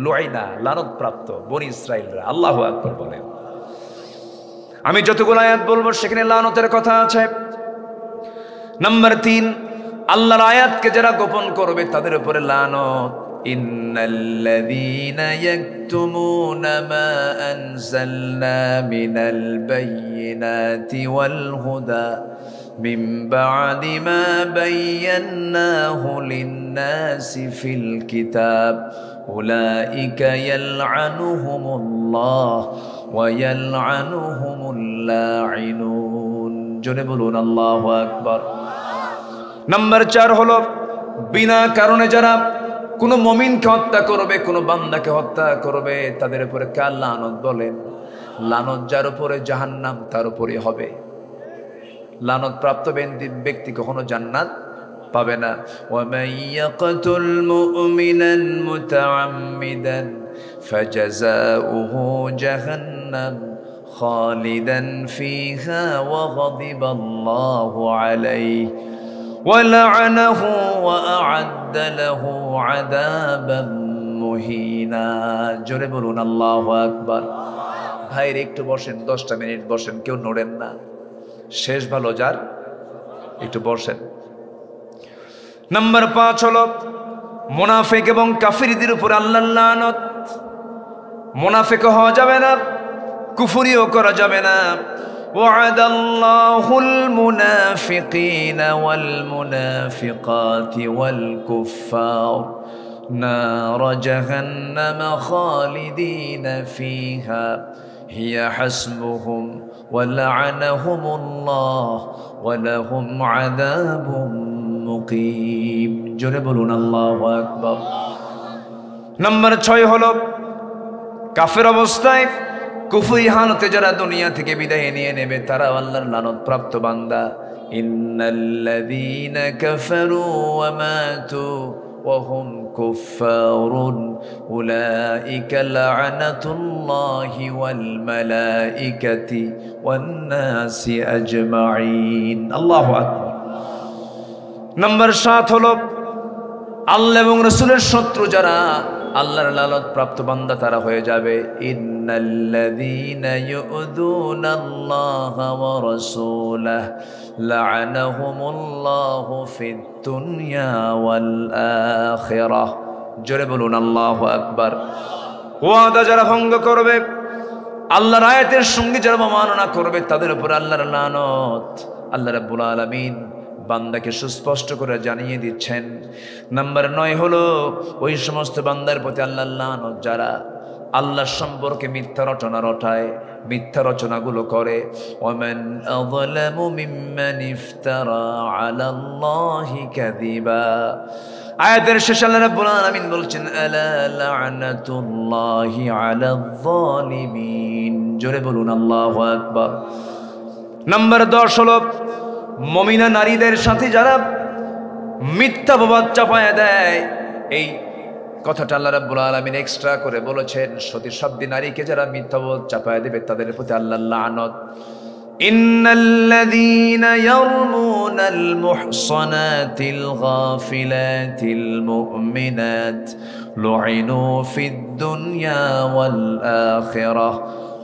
লুইনা, লানত প্রাপ্ত বনি ইসরাঈলরা। আল্লাহু আকবার বলেন। আমি যতগুলো আয়াত বলবো সেখানে লানতের কথা আছে। নাম্বার 3, আল্লাহর আয়াতকে যারা গোপন করবে তাদের উপরে লানত। ইন্নাল্লাযীনা ইয়াকতুমুনা মা আনজালনা মিনাল বায়্যিনাতি ওয়াল হুদা মিন বা'দি মা বায়্যানাহু লিন-নাসি ফিল কিতাব উলাইকা ইয়ালআনুহুমুল্লাহ ওয়া ইয়ালআনুহুমুল লাঈনুন। জোরে বলুন আল্লাহু আকবার। নাম্বার 4 হলো বিনা কারণে যারা কোনো মুমিনকে হত্যা করবে, কোনো বান্দাকে হত্যা করবে, তাদের উপরে কার লানত বলেন? লানত যার উপরে জাহান্নাম তার উপরে হবে। লানত প্রাপ্ত ব্যক্তি কখনো জান্নাত পাবে না। ওয়া মান ইয়াকতুল মুমিনান মুতাআম্মিদান ফাজাযাউহু জাহান্নাম খালিদান ফিহা ওয়া গাদিবাল্লাহু আলাইহি ওয়া লা'নাহু ওয়া আ'আদ্দা লাহু আযাবান মুহিনা। জোরে বলুন আল্লাহু আকবার। ভাইরে একটু বসেন, 10টা মিনিট বসেন, কেউ নড়েন না। শেষ ভালো যার, একটু বসেন। নাম্বার 5 হলো মুনাফিক এবং কাফিরদের উপর আল্লাহর লানত। মুনাফিক হওয়া যাবে না, কুফরিও করা যাবে না। ওয়া'দাল্লাহুল মুনাফিকিনা ওয়াল মুনাফিকাতি ওয়াল কুফফার নার জাহান্নাম খালিদিনা ফিহা হিয়া হাসবুহুম ওয়া লা'নাহুমুল্লাহ ওয়া লাহুম আযাবুম মুকিম। জোরে বলুন আল্লাহু আকবার। নাম্বার 6 হলো কাফের অবস্থায় কুফরি হালতে যারা দুনিয়া থেকে বিদায় নিয়ে নেবে তারা আল্লাহর লানত প্রাপ্ত বান্দা। ইন্নাল্লাযীনা কাফারু ওয়া মাতু ওয়া হুম কুফফারুন উলাইকা লা'নাতুল্লাহি ওয়াল মালাইকাতি ওয়ান নাসি আজমাইন। আল্লাহু আকবার। নাম্বার 7 হলো আল্লাহ এবং রাসূলের শত্রু যারা আল্লাহর লানত প্রাপ্ত বান্দা তারা হয়ে যাবে। ইন্নাল্লাযীনা ইউযুনাল্লাহা ওয়া রাসূলাহু লা'নাহুমুল্লাহু ফিদ দুনিয়া ওয়াল আখিরাহ। জোরে বলুন আল্লাহু আকবার। ওয়াদা যারা ভঙ্গ করবে, আল্লাহর আয়াতের সঙ্গে যারা অবমাননা করবে তাদের উপর আল্লাহর লানত। আল্লাহ রাব্বুল আলামিন বান্দাকে সুস্পষ্ট করে জানিয়ে দিচ্ছেন। নাম্বার 9 হলো ওই সমস্ত বান্দার প্রতি আল্লাহর লানত যারা আল্লাহর সম্পর্কে মিথ্যা রচনা রটায়, মিথ্যা রচনাগুলো করে। ওয়ামান আযলামু মিম্মান ইফতারা আলাল্লাহি কাযিবা। আয়াতের শেষে আল্লাহ রাব্বুল আলামিন বলছেন আলা লা'নাতুল্লাহি আলাল যালিমিন। জোরে বলুন আল্লাহু আকবার। নাম্বার 10 হলো মুমিনা নারীদের সাথে যারা মিথ্যা অপবাদ চাপায় দেয়। এই কথাটা আল্লাহ রাব্বুল আলামিন এক্সট্রা করে বলেছেন, সতী নারীকে যারা মিথ্যা অপবাদ চাপায় দেবে তাদের প্রতি আল্লাহর লানত। ইন্নাল্লাযীনা ইয়ারমুনাল মুহসানাতিল গাফিলাতিল মুমিনাত লুইনু ফিদ দুনিয়া ওয়াল আখিরাহ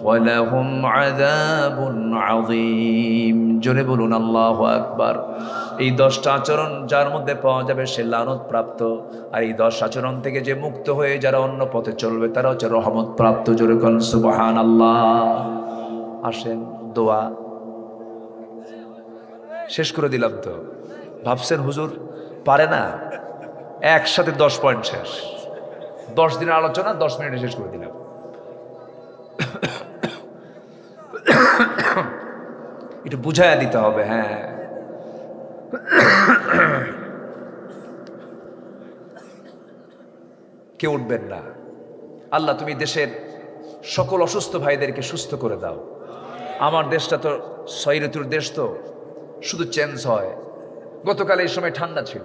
ওয়া লাহুম আযাবুন আযীম। জোরে বলুন আল্লাহু আকবার। এই 10টা আচরণ যার মধ্যে পাওয়া যাবে সে লানত প্রাপ্ত, আর এই 10 আচরণ থেকে যে মুক্ত হয়ে যারা অন্য পথে চলবে তারা হচ্ছে রহমত প্রাপ্ত। জোরে বলুন সুবহানাল্লাহ। আসেন দোয়া শেষ করে দিলাম। তো ভাবছেন হুজুর পারে না, একসাথে 10 পয়েন্ট শেষ। 10 দিনের আলোচনা 10 মিনিটে শেষ করে দিলাম। একটু বুঝাইয়া দিতে হবে। হ্যাঁ, কেউ উঠবেন না। আল্লাহ তুমি দেশের সকল অসুস্থ ভাইদেরকে সুস্থ করে দাও। আমার দেশটা তো 6 ঋতুর দেশ, তো শুধু চেঞ্জ হয়। গতকাল এই সময় ঠান্ডা ছিল,